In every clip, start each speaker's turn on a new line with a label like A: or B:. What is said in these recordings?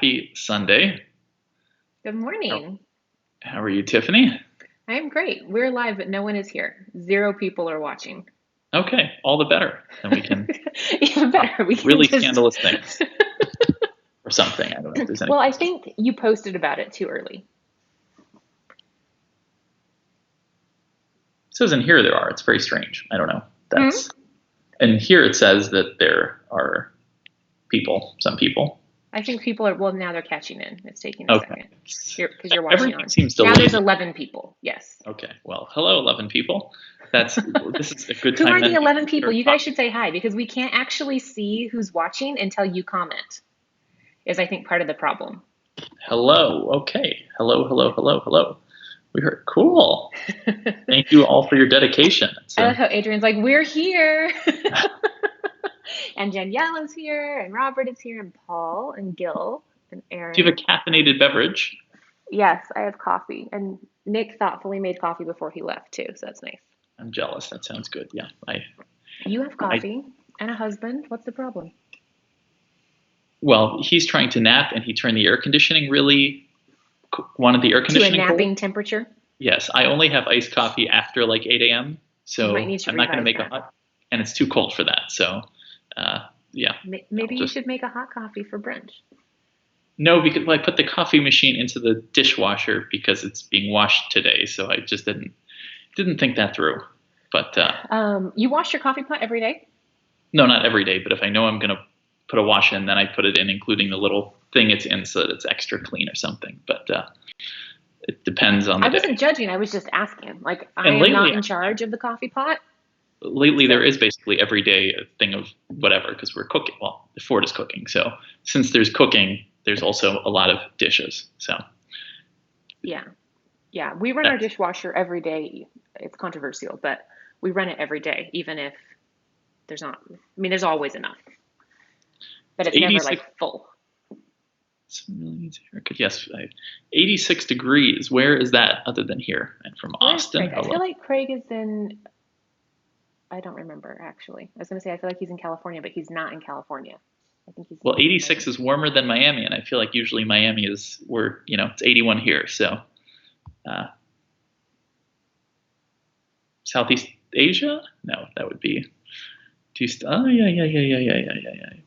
A: Happy Sunday.
B: Good
A: How,
B: morning.
A: how are you, Tiffany?
B: I'm great. We're live, but no one is here. Zero people are watching.
A: Okay, all the better. Then we can
B: Even
A: talk
B: better, we can
A: really
B: just.
A: scandalous things or something. I don't know if there's any.
B: Well, I think you posted about it too early.
A: It says in here there are. It's very strange. I don't know.
B: Hmm?
A: And here it says that there are some people.
B: I think people are, well, now they're catching in. It's taking a
A: Okay.
B: second. Because you're watching
A: Everything
B: on.
A: seems
B: Now there's
A: delayed.
B: 11 people. Yes.
A: Okay. Well, hello, 11 people. This is a good
B: Who
A: time
B: are the
A: then to
B: 11 people?
A: start
B: You guys
A: talking.
B: should say hi because we can't actually see who's watching until you comment, is I think part of the problem.
A: Hello. Okay. Hello, hello, hello, hello. We heard cool. Thank you all for your dedication.
B: I love how Adrian's like, we're here. And Danielle is here, and Robert is here, and Paul, and Gil, and
A: Do you have
B: Aaron.
A: a caffeinated beverage?
B: Yes, I have coffee. And Nick thoughtfully made coffee before he left, too, so that's nice.
A: I'm jealous. That sounds good. Yeah.
B: You have
A: I,
B: coffee and a husband. What's the problem?
A: well, he's trying to nap and he turned the air conditioning wanted the air
B: To a
A: conditioning cold.
B: napping temperature?
A: Yes. I only have iced coffee after like 8 a.m.
B: You might
A: So
B: need to
A: I'm not going to
B: revise
A: make a
B: that.
A: hot, and it's too cold for that. So, yeah,
B: Maybe
A: I'll
B: you
A: just,
B: should make a hot coffee for brunch.
A: no, because I put the coffee machine into the dishwasher because it's being washed today. So I just didn't think that through. But,
B: You wash your coffee pot every day?
A: no, not every day, but if I know I'm going to put a wash in, then I put it in, including the little thing it's in so that it's extra clean or something. But it depends on
B: I
A: the day.
B: wasn't judging, I was just asking. Like, I
A: And
B: am not
A: lately,
B: in charge of the coffee pot,
A: there
B: so
A: is basically every day a thing of whatever because we're cooking. Well, Ford is cooking. So since there's cooking, there's also a lot of dishes. So
B: yeah. Yeah, we run our
A: that's
B: dishwasher every day. It's controversial, but we run it every day, even if there's not, I mean, there's always enough, but it's never like
A: 86
B: full.
A: millions here. Yes, 86 degrees. Where is that other than here? And from
B: Where's
A: Austin,
B: Craig? I
A: hello.
B: feel like Craig is in, I don't remember actually. I was going to say, I feel like he's in California, but he's not in California. I think he's
A: Well,
B: in
A: 86
B: Miami.
A: is warmer than Miami, and I feel like usually Miami is it's 81 here. So uh, Southeast Asia? No, that would be oh, yeah.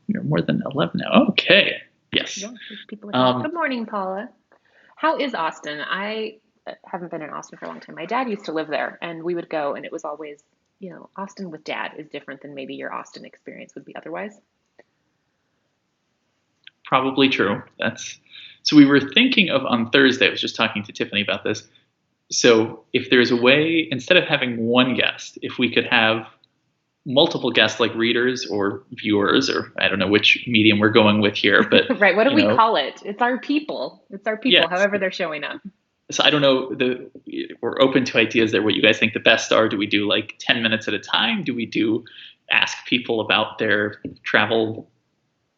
A: You're more than 11 now. Okay. Yes.
B: Yeah, people are here.
A: Um,
B: Good morning, Paula. How is Austin? I haven't been in Austin for a long time. My dad used to live there, and we would go, and it was always, Austin with dad is different than maybe your Austin experience would be otherwise.
A: Probably true. So we were thinking of on Thursday. I was just talking to Tiffany about this. So if there's a way, instead of having one guest, if we could have multiple guests like readers or viewers, or I don't know which medium we're going with here, but
B: Right. What do
A: you
B: we
A: know,
B: call it? It's our people. It's our people,
A: yes.
B: however they're showing up.
A: So I don't know. We're open to ideas there. What you guys think the best are? Do we do like 10 minutes at a time? Do we do ask people about their travel,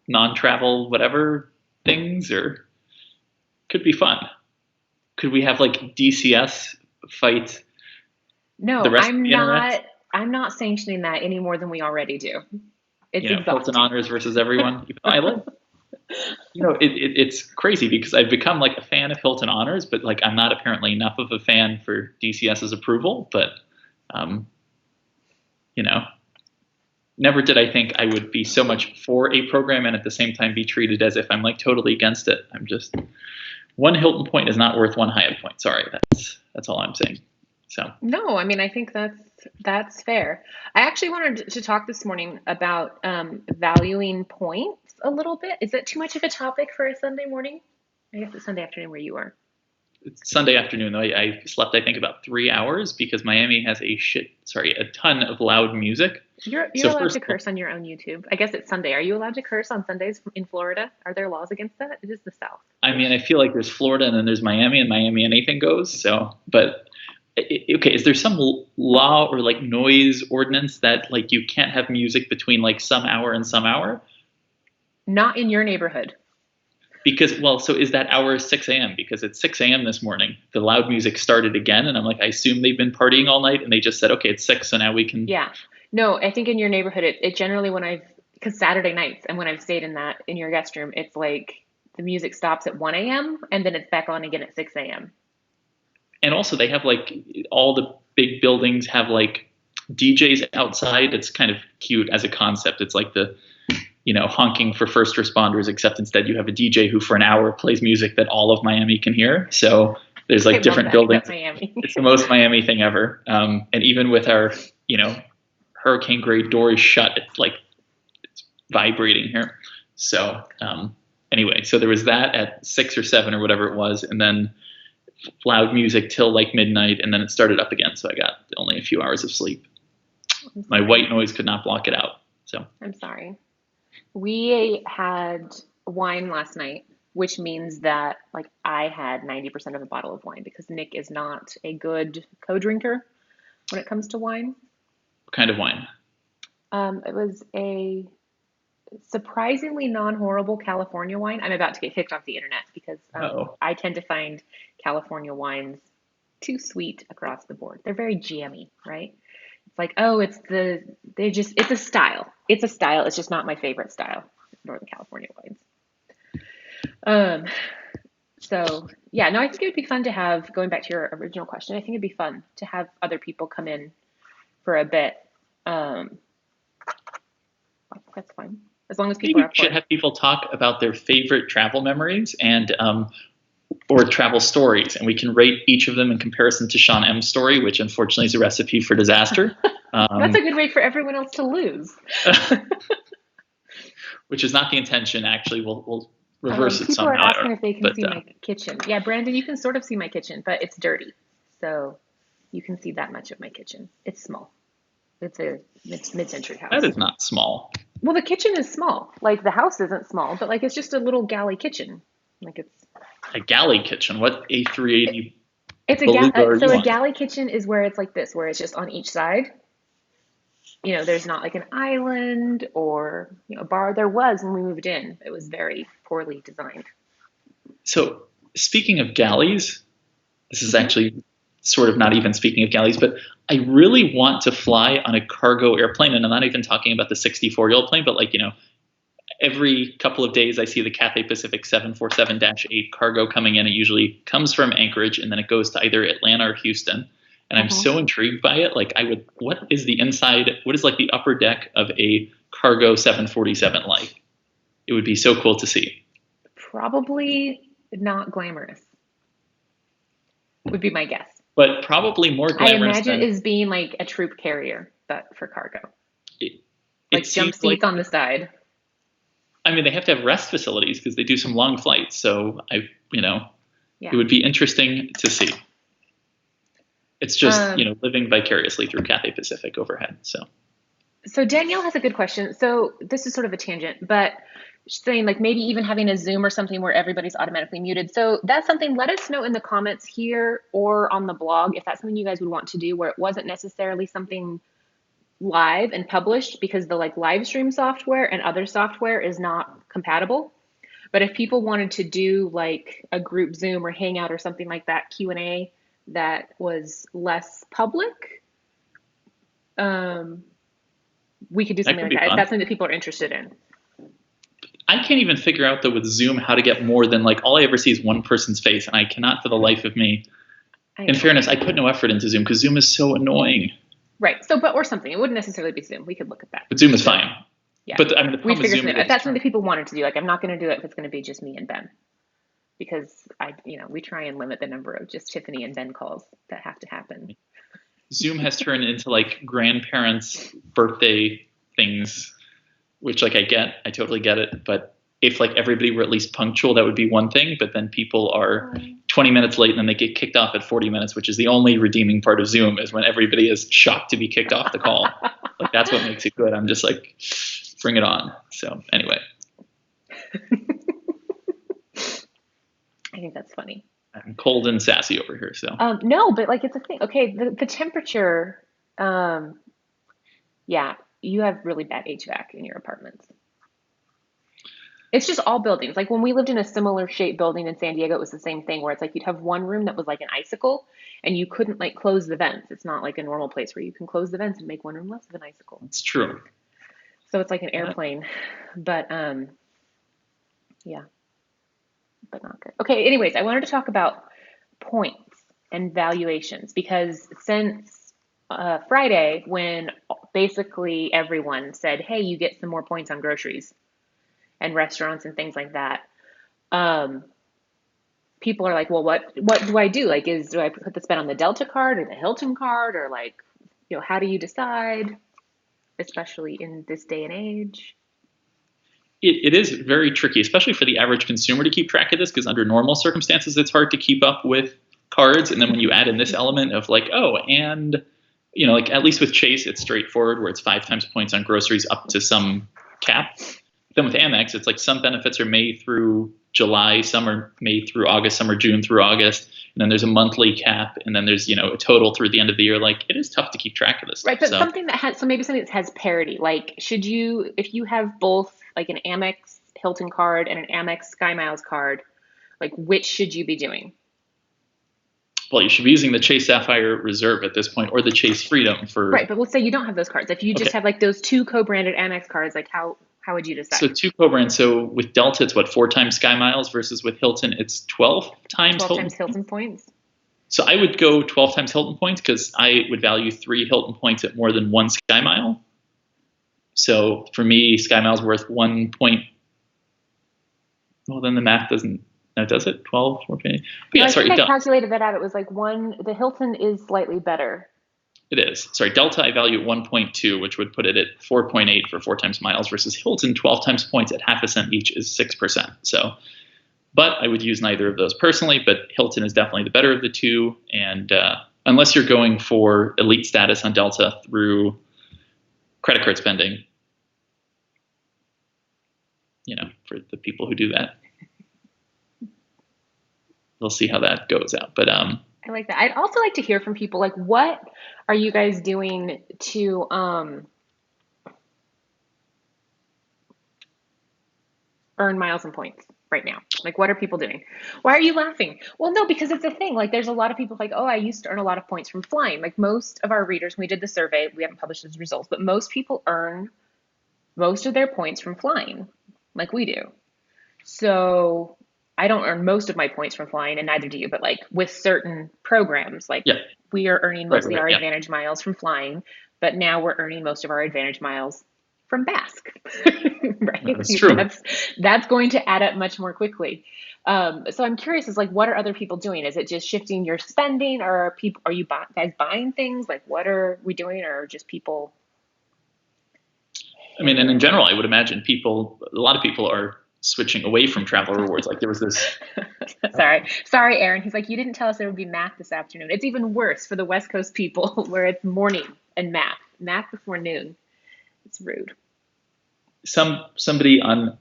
A: non-travel, whatever things, or could be fun? Could we have like DCS fight the
B: No,
A: rest of the internet?
B: I'm not sanctioning that any more than we already do. It's
A: Hilton
B: exhausting.
A: Honors versus everyone. I like. It's crazy because I've become like a fan of Hilton Honors, but like I'm not apparently enough of a fan for DCS's approval. But um, you know, never did I think I would be so much for a program and at the same time be treated as if I'm like totally against it. I'm just one Hilton point is not worth one Hyatt point. Sorry, that's all I'm saying. So
B: No, I mean, I think that's fair. I actually wanted to talk this morning about valuing points a little bit. Is that too much of a topic for a Sunday morning? I guess it's Sunday afternoon where you are.
A: it's Sunday afternoon though. I slept I think about 3 hours because Miami has a ton of loud music.
B: You're
A: So
B: allowed
A: first
B: to
A: of all,
B: curse on your own YouTube. I guess it's Sunday. Are you allowed to curse on Sundays in Florida? Are there laws against that? It is the South.
A: I mean, I feel like there's Florida and then there's Miami, and Miami anything goes. So, but okay, is there some law or like noise ordinance that like you can't have music between like some hour and some hour?
B: Not in your neighborhood.
A: Because well, so is that hour 6 a.m.? Because at 6 a.m. this morning, the loud music started again, and I'm like, I assume they've been partying all night, and they just said, okay, it's 6, so now we can.
B: Yeah. No, I think in your neighborhood, it generally because Saturday nights and when I've stayed in your guest room, it's like the music stops at 1 a.m. and then it's back on again at 6 a.m.
A: And also they have like all the big buildings have like DJs outside. It's kind of cute as a concept. It's like the honking for first responders, except instead you have a DJ who for an hour plays music that all of Miami can hear. So there's
B: I
A: like
B: love
A: different
B: that about
A: buildings.
B: Miami.
A: It's the most Miami thing ever. And even with our, hurricane grade doors shut, it's vibrating here. So anyway, so there was that at 6 or 7 or whatever it was. And then loud music till like midnight. And then it started up again. So I got only a few hours of sleep. My white noise could not block it out. So
B: I'm sorry. We had wine last night, which means that like I had 90% of a bottle of wine because Nick is not a good co-drinker when it comes to wine.
A: what kind of wine?
B: It was a surprisingly non-horrible California wine. I'm about to get kicked off the internet because
A: Oh,
B: I tend to find California wines too sweet across the board. They're very jammy, right? It's like, oh, it's a style. It's a style. It's just not my favorite style, Northern California wines. Um, so yeah, no, I think it would be fun to have, going back to your original question, I think it'd be fun to have other people come in for a bit. Um, that's fine. As long as people
A: maybe
B: are
A: we
B: up for
A: should
B: it.
A: have people talk about their favorite travel memories and or travel stories, and we can rate each of them in comparison to Sean M's story, which unfortunately is a recipe for disaster.
B: That's a good way for everyone else to lose.
A: Which is not the intention. Actually, we'll reverse it
B: People are
A: somehow. I don't
B: asking
A: know,
B: if they can
A: but
B: see my kitchen. Yeah, Brandon, you can sort of see my kitchen, but it's dirty. So you can see that much of my kitchen. It's small. It's a mid-century
A: that
B: house.
A: is not small.
B: Well, the kitchen is small. Like the house isn't small, but like it's just a little galley kitchen. Like
A: A galley kitchen. What A380
B: it's
A: beluga are
B: so
A: you
B: a
A: on?
B: galley kitchen is where it's like this, where it's just on each side. There's not like an island or a bar. There was when we moved in. It was very poorly designed.
A: So speaking of galleys, this is
B: Hmm.
A: actually sort of not even speaking of galleys, but I really want to fly on a cargo airplane, and I'm not even talking about the 64-year-old plane, but like every couple of days I see the Cathay Pacific 747-8 cargo coming in. It usually comes from Anchorage and then it goes to either Atlanta or Houston. And I'm
B: Hmm.
A: so intrigued by it. Like what is the inside, what is like the upper deck of a cargo 747 like? It would be so cool to see.
B: Probably not glamorous, would be my guess.
A: But probably more
B: I
A: glamorous
B: imagine it
A: than
B: is being like a troop carrier, but for cargo.
A: it, it
B: Like jump
A: seems like.
B: seats on the side.
A: I mean, they have to have rest facilities because they do some long flights. So it
B: Yeah.
A: would be interesting to see. It's just,
B: Um,
A: living vicariously through Cathay Pacific overhead.
B: so Danielle has a good question. So this is sort of a tangent, but she's saying like maybe even having a Zoom or something where everybody's automatically muted. So that's something, let us know in the comments here or on the blog if that's something you guys would want to do where it wasn't necessarily something live and published because the like live stream software and other software is not compatible. But if people wanted to do like a group Zoom or Hangout or something like that, Q&A that was less public, um, we could do
A: That
B: something
A: could
B: like
A: be
B: that if
A: fun.
B: that's something that people are interested in.
A: I can't even figure out though with Zoom how to get more than like all I ever see is one person's face, and I cannot for the life of me.
B: I
A: In
B: know.
A: fairness, I put no effort into Zoom because Zoom is so annoying.
B: Right. So, or something. It wouldn't necessarily be Zoom. We could look at that.
A: But Zoom is
B: So,
A: fine.
B: yeah,
A: But I mean, the
B: we'd
A: problem with
B: figure
A: Zoom
B: something
A: is
B: out.
A: they
B: If that's
A: just
B: something
A: turn.
B: that people wanted to do, like I'm not going to do it if it's going to be just me and Ben because we try and limit the number of just Tiffany and Ben calls that have to happen.
A: Zoom has turned into like grandparents' birthday things, which like I totally get it. But if like everybody were at least punctual, that would be one thing. But then people are 20 minutes late and then they get kicked off at 40 minutes, which is the only redeeming part of Zoom is when everybody is shocked to be kicked off the call. Like that's what makes it good. I'm just like, bring it on. So anyway,
B: I think that's funny.
A: I'm cold and sassy over here. So
B: No, but like it's a thing. Okay, the temperature. Um, yeah, you have really bad HVAC in your apartments. It's just all buildings. Like when we lived in a similar shaped building in San Diego, it was the same thing where it's like you'd have one room that was like an icicle and you couldn't like close the vents. It's not like a normal place where you can close the vents and make one room less of an icicle.
A: it's true.
B: So it's like an
A: Uh,
B: airplane. But yeah. but not good. Okay, anyways, I wanted to talk about points and valuations because since Friday, when basically everyone said, hey, you get some more points on groceries and restaurants and things like that, um, people are like, well, what do I do? Like, do I put the spend on the Delta card or the Hilton card, or like, how do you decide, especially in this day and age?
A: It is very tricky, especially for the average consumer to keep track of this, because under normal circumstances, it's hard to keep up with cards. And then when you add in this element of like, oh, and like at least with Chase, it's straightforward where it's 5 times points on groceries up to some cap. Then with Amex, it's like some benefits are May through July, some are May through August, some are June through August. And then there's a monthly cap, and then there's, a total through the end of the year. Like, it is tough to keep track of this
B: Right,
A: stuff.
B: but maybe something that has parity. Like, if you have both like an Amex Hilton card and an Amex Sky Miles card, like which should you be doing?
A: Well, you should be using the Chase Sapphire Reserve at this point, or the Chase Freedom for.
B: Right, but let's say you don't have those cards. If you just have like those two co-branded Amex cards, like how would you decide?
A: So two co-brands. So with Delta, it's what, 4 times Sky Miles versus with Hilton, it's 12 times
B: 12 times Hilton points.
A: So I would go 12 times Hilton points because I would value 3 Hilton points at more than 1 Sky Mile. So for me, Sky Mile's worth 1 point. Well, then the math doesn't. No, does it? 12, 14? But yeah,
B: I
A: sorry.
B: think I calculated that out. It was like the Hilton is slightly better.
A: It is. Sorry, Delta I value at 1.2, which would put it at 4.8 for 4 times miles versus Hilton 12 times points at half a cent each is 6%. So, but I would use neither of those personally, but Hilton is definitely the better of the two. And unless you're going for elite status on Delta through credit card spending, for the people who do that, we'll see how that goes out. But
B: I like that. I'd also like to hear from people, like, what are you guys doing to earn miles and points right now? Like, what are people doing? Why are you laughing? Well, no, because it's a thing. Like, there's a lot of people like, oh, I used to earn a lot of points from flying. Like, most of our readers, when we did the survey, we haven't published those results, but most people earn most of their points from flying, like we do. So I don't earn most of my points from flying, and neither do you, but like with certain programs, like we are earning mostly our Advantage miles from flying, but now we're earning most of our Advantage miles from Basque. Right?
A: That's true.
B: That's going to add up much more quickly. So I'm curious, is like, what are other people doing? Is it just shifting your spending, or are you guys buying things? Like, what are we doing, or just people?
A: I mean, and in general, I would imagine a lot of people are switching away from travel rewards. Like there was this.
B: Sorry, Aaron. He's like, you didn't tell us there would be math this afternoon. It's even worse for the West Coast people where it's morning and math before noon. It's rude.
A: Somebody on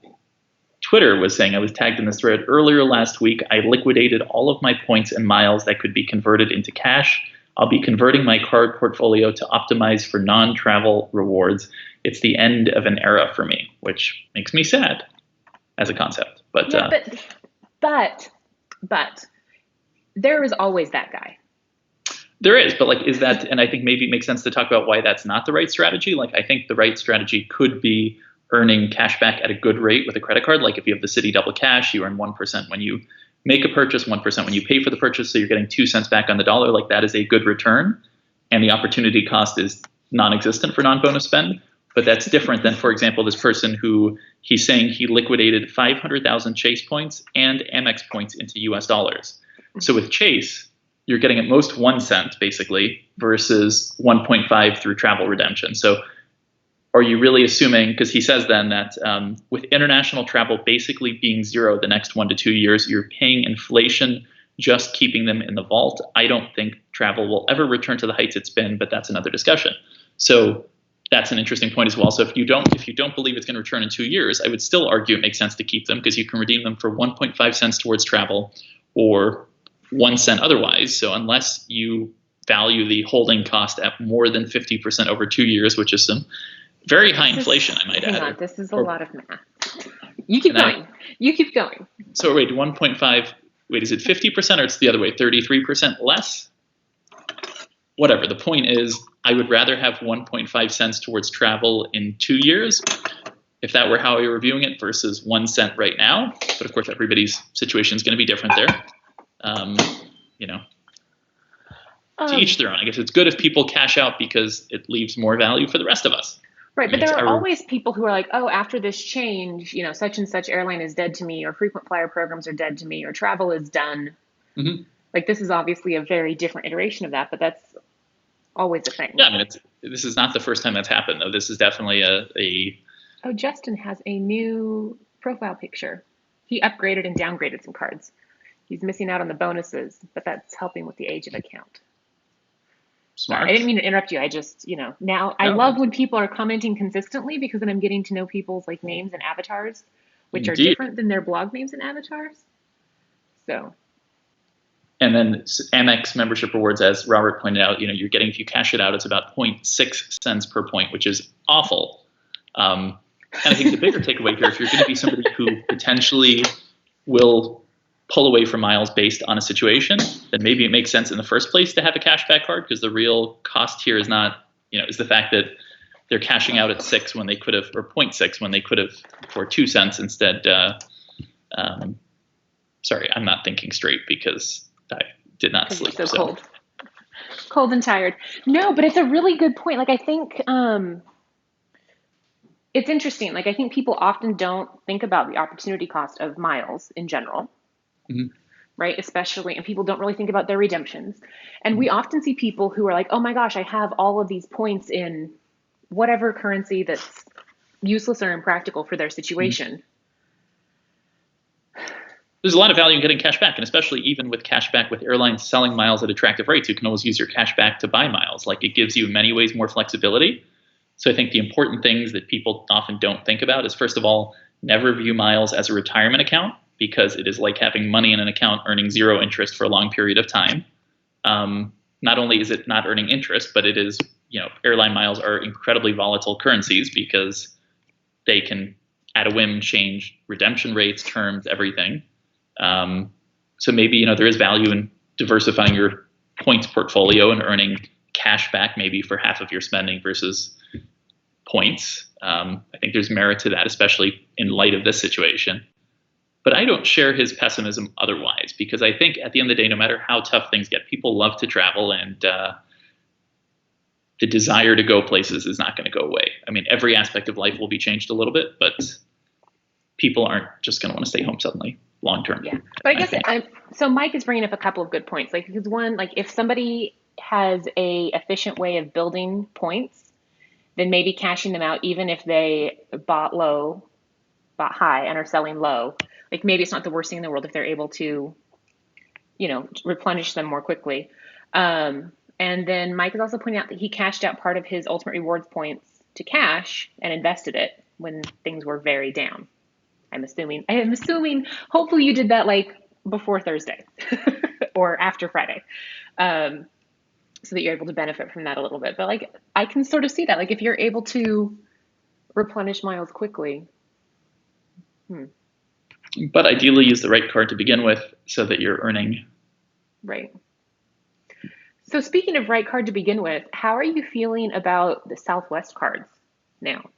A: Twitter was saying, I was tagged in this thread earlier last week. I liquidated all of my points and miles that could be converted into cash. I'll be converting my card portfolio to optimize for non-travel rewards. It's the end of an era for me, which makes me sad as a concept. But
B: yeah, but there is always that guy.
A: There is, but like, is that? And I think maybe it makes sense to talk about why that's not the right strategy. Like, I think the right strategy could be earning cash back at a good rate with a credit card. Like if you have the Citi Double Cash, you earn 1% when you make a purchase, 1% when you pay for the purchase. So you're getting 2 cents back on the dollar. Like that is a good return. And the opportunity cost is non-existent for non-bonus spend. But that's different than, for example, this person who he's saying he liquidated 500,000 Chase points and Amex points into US dollars. So with Chase, you're getting at most 1 cent basically versus 1.5 through travel redemption. So are you really assuming, because he says then that with international travel basically being zero the next 1 to 2 years, you're paying inflation just keeping them in the vault. I don't think travel will ever return to the heights it's been, but that's another discussion. So that's an interesting point as well. So if you don't believe it's going to return in 2 years, I would still argue it makes sense to keep them because you can redeem them for 1.5 cents towards travel or 1 cent otherwise. So unless you value the holding cost at more than 50% over 2 years, which is some very high inflation, I might add.
B: This is a lot of math. You keep going.
A: So wait, 1.5. Wait, is it 50% or it's the other way? 33% less? Whatever. The point is, I would rather have 1.5 cents towards travel in 2 years if that were how we were viewing it versus 1 cent right now. But of course, everybody's situation is going to be different there. You know, to each their own. I guess it's good if people cash out because it leaves more value for the rest of us.
B: Right, but there are always people who are like, oh, after this change, such and such airline is dead to me, or frequent flyer programs are dead to me, or travel is done.
A: Mm-hmm.
B: Like, this is obviously a very different iteration of that, but that's always a thing.
A: Yeah, I mean, this is not the first time that's happened, though. This is definitely a
B: Oh, Justin has a new profile picture. He upgraded and downgraded some cards. He's missing out on the bonuses, but that's helping with the age of account.
A: Smart.
B: Sorry, I didn't mean to interrupt you. I just, now I love when people are commenting consistently because then I'm getting to know people's like names and avatars, which
A: Indeed.
B: are different than their blog names and avatars. So.
A: And then Amex membership rewards, as Robert pointed out, you're getting, if you cash it out, it's about 0.6 cents per point, which is awful. And I think the bigger takeaway here, if you're going to be somebody who potentially will pull away from miles based on a situation, then maybe it makes sense in the first place to have a cashback card, because the real cost here is not, is the fact that they're cashing out at 6 when they could have, or 0.6 when they could have for 2 cents instead. Sorry, I'm not thinking straight because I did not sleep.
B: So cold and tired. No, but it's a really good point. Like, I think it's interesting. Like, I think people often don't think about the opportunity cost of miles in general.
A: Mm-hmm.
B: Right? Especially, and people don't really think about their redemptions. And we often see people who are like, oh my gosh, I have all of these points in whatever currency that's useless or impractical for their situation.
A: There's a lot of value in getting cash back, and especially even with cash back with airlines selling miles at attractive rates, you can always use your cash back to buy miles. Like, it gives you in many ways more flexibility. So I think the important things that people often don't think about is, first of all, never view miles as a retirement account, because it is like having money in an account earning 0 interest for a long period of time. Not only is it not earning interest, but it is, airline miles are incredibly volatile currencies because they can, at a whim, change redemption rates, terms, everything. So maybe, there is value in diversifying your points portfolio and earning cash back maybe for half of your spending versus points. I think there's merit to that, especially in light of this situation. But I don't share his pessimism otherwise, because I think at the end of the day, no matter how tough things get, people love to travel, and the desire to go places is not going to go away. I mean, every aspect of life will be changed a little bit, but people aren't just going to want to stay home suddenly long term.
B: Yeah, but I guess so Mike is bringing up a couple of good points. Like, because one, like, if somebody has a efficient way of building points, then maybe cashing them out, even if they bought high and are selling low, like, maybe it's not the worst thing in the world if they're able to, replenish them more quickly. And then Mike is also pointing out that he cashed out part of his Ultimate Rewards points to cash and invested it when things were very down. I am assuming, hopefully you did that like before Thursday or after Friday, so that you're able to benefit from that a little bit. But like, I can sort of see that, like, if you're able to replenish miles quickly.
A: But ideally use the right card to begin with so that you're earning.
B: Right. So speaking of right card to begin with, how are you feeling about the Southwest cards now?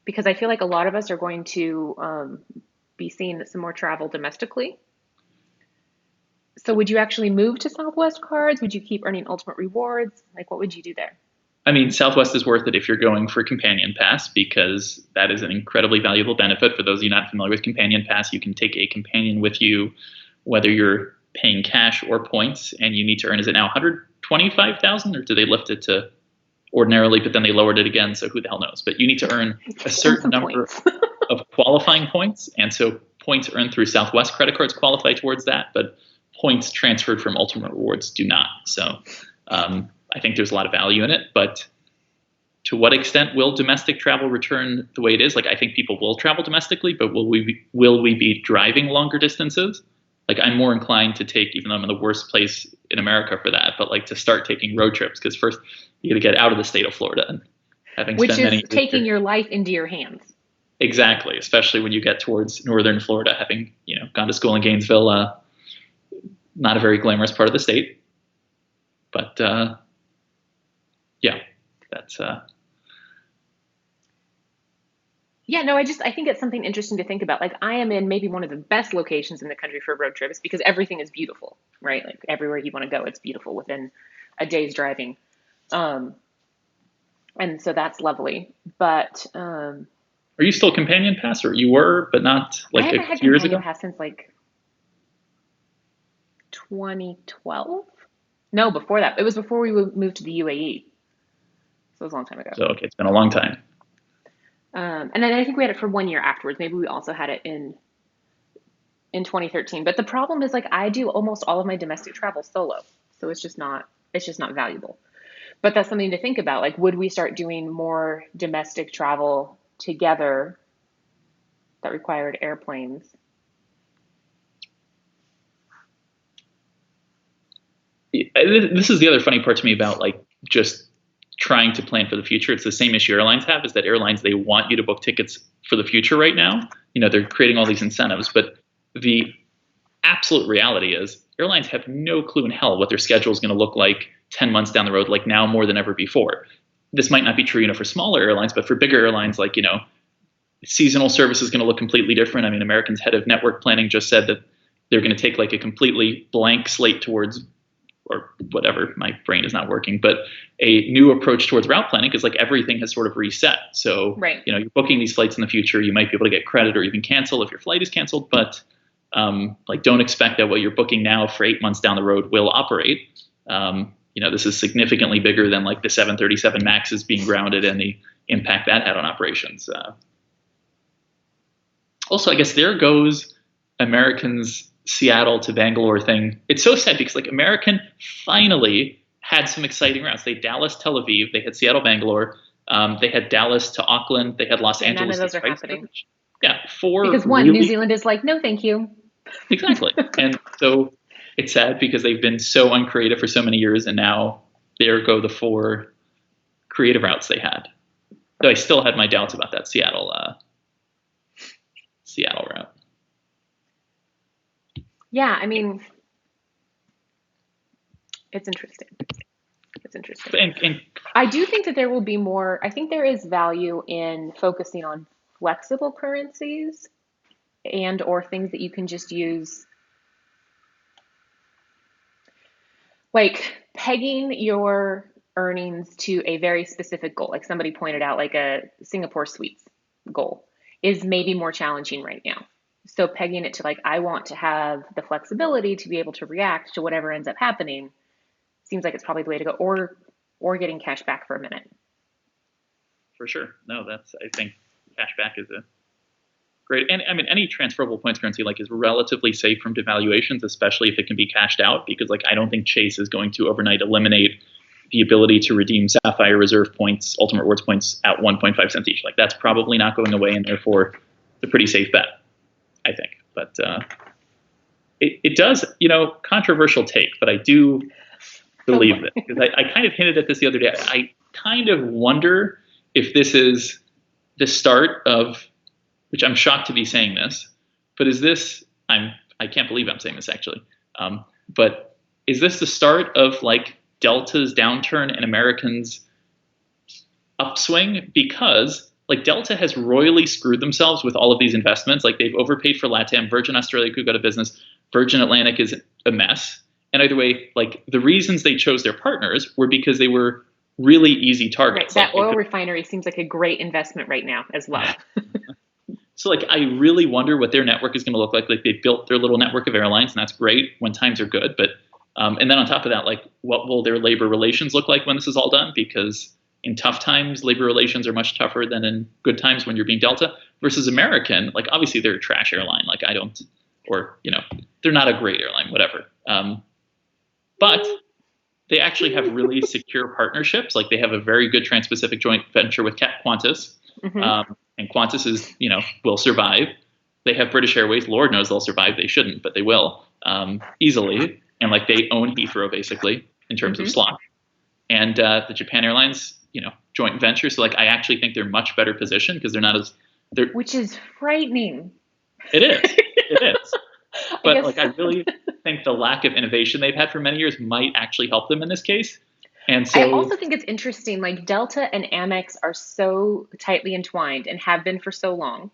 B: Because I feel like a lot of us are going to be seeing some more travel domestically. So would you actually move to Southwest cards? Would you keep earning Ultimate Rewards? Like, what would you do there?
A: I mean, Southwest is worth it if you're going for Companion Pass, because that is an incredibly valuable benefit. For those of you not familiar with Companion Pass, you can take a companion with you, whether you're paying cash or points, and you need to earn, is it now 125,000, or do they lift it to ordinarily, but then they lowered it again, so who the hell knows? But you need to earn a certain number of qualifying points, and so points earned through Southwest credit cards qualify towards that, but points transferred from Ultimate Rewards do not. So I think there's a lot of value in it, but to what extent will domestic travel return the way it is? Like, I think people will travel domestically, but will we be driving longer distances? Like, I'm more inclined to take, even though I'm in the worst place in America for that, but like to start taking road trips, because first you got to get out of the state of Florida, and having
B: which
A: spent many
B: is taking your life into your hands.
A: Exactly, especially when you get towards northern Florida, having gone to school in Gainesville, not a very glamorous part of the state, but yeah, that's
B: Yeah, no, I think it's something interesting to think about. Like I am in maybe one of the best locations in the country for road trips because everything is beautiful, right? Like everywhere you want to go, it's beautiful within a day's driving. Um, and so that's lovely. But
A: Are you still Companion Pass, or you were, but not
B: I
A: like a
B: haven't had
A: few years
B: Companion
A: ago?
B: Pass since like 2012. No, before that. It was before we moved to the UAE. So it was a long time ago.
A: So okay, it's been a long time.
B: And then I think we had it for 1 year afterwards. Maybe we also had it in 2013. But the problem is like I do almost all of my domestic travel solo. So it's just not valuable. But that's something to think about. Like would we start doing more domestic travel together that required airplanes?
A: This is the other funny part to me about like just trying to plan for the future. It's the same issue airlines have, is that airlines, they want you to book tickets for the future right now. They're creating all these incentives, but the absolute reality is airlines have no clue in hell what their schedule is going to look like 10 months down the road, like now more than ever before. This might not be true, for smaller airlines, but for bigger airlines, like, seasonal service is going to look completely different. I mean, American's head of network planning just said that they're going to take like a completely blank slate towards, or whatever, my brain is not working, but a new approach towards route planning, because like everything has sort of reset. So,
B: Right.
A: you're booking these flights in the future, you might be able to get credit or even cancel if your flight is canceled, but like don't expect that what you're booking now for 8 months down the road will operate. This is significantly bigger than like the 737 Maxes being grounded and the impact that had on operations. Also, I guess there goes Americans' Seattle to Bangalore thing. It's so sad because like American finally had some exciting routes. They had Dallas, Tel Aviv. They had Seattle, Bangalore. They had Dallas to Auckland. They had Los
B: And none of
A: Angeles to
B: those are happening.
A: Christchurch. Yeah, four
B: Because one, New
A: really
B: Zealand is like, no, thank you.
A: exactly. And so it's sad because they've been so uncreative for so many years, and now there go the four creative routes they had. Though I still had my doubts about that Seattle route.
B: Yeah, I mean, it's interesting. It's interesting.
A: And
B: I do think that there will be more, I think there is value in focusing on flexible currencies and or things that you can just use, like pegging your earnings to a very specific goal. Like somebody pointed out, like a Singapore Suites goal is maybe more challenging right now. So pegging it to like, I want to have the flexibility to be able to react to whatever ends up happening seems like it's probably the way to go, or getting cash back for a minute.
A: for sure, no, I think cashback is a great, and I mean any transferable points currency like is relatively safe from devaluations, especially if it can be cashed out, because like I don't think Chase is going to overnight eliminate the ability to redeem Sapphire Reserve points, Ultimate Rewards points at 1.5 cents each. Like that's probably not going away, and therefore it's a pretty safe bet, I think. But it does, controversial take, but I do believe this because I kind of hinted at this the other day. I kind of wonder if this is the start of, which I'm shocked to be saying this, but is this, I can't believe I'm saying this actually, but is this the start of like Delta's downturn and Americans' upswing? Because like Delta has royally screwed themselves with all of these investments. Like they've overpaid for LATAM. Virgin Australia could go to business. Virgin Atlantic is a mess. And either way, like the reasons they chose their partners were because they were really easy
B: Right.
A: targets.
B: That
A: Like
B: oil refinery seems like a great investment right now as well.
A: so like I really wonder what their network is going to look like. Like they built their little network of airlines, and that's great when times are good. But and then on top of that, like what will their labor relations look like when this is all done? Because in tough times, labor relations are much tougher than in good times when you're being Delta versus American. Like obviously they're a trash airline. Like I don't, or they're not a great airline, whatever. But they actually have really secure partnerships. Like they have a very good Trans-Pacific joint venture with Qantas,
B: Mm-hmm.
A: and Qantas is, will survive. They have British Airways. Lord knows they'll survive. They shouldn't, but they will easily. And like they own Heathrow basically in terms of
B: Mm-hmm.
A: slot. And the Japan Airlines, joint venture. So like I actually think they're much better positioned because they're not as they're.
B: Which is frightening.
A: It is. It is.
B: I
A: But
B: guess.
A: like I really think the lack of innovation they've had for many years might actually help them in this case. And
B: I
A: so
B: also think it's interesting, like Delta and Amex are so tightly entwined and have been for so long.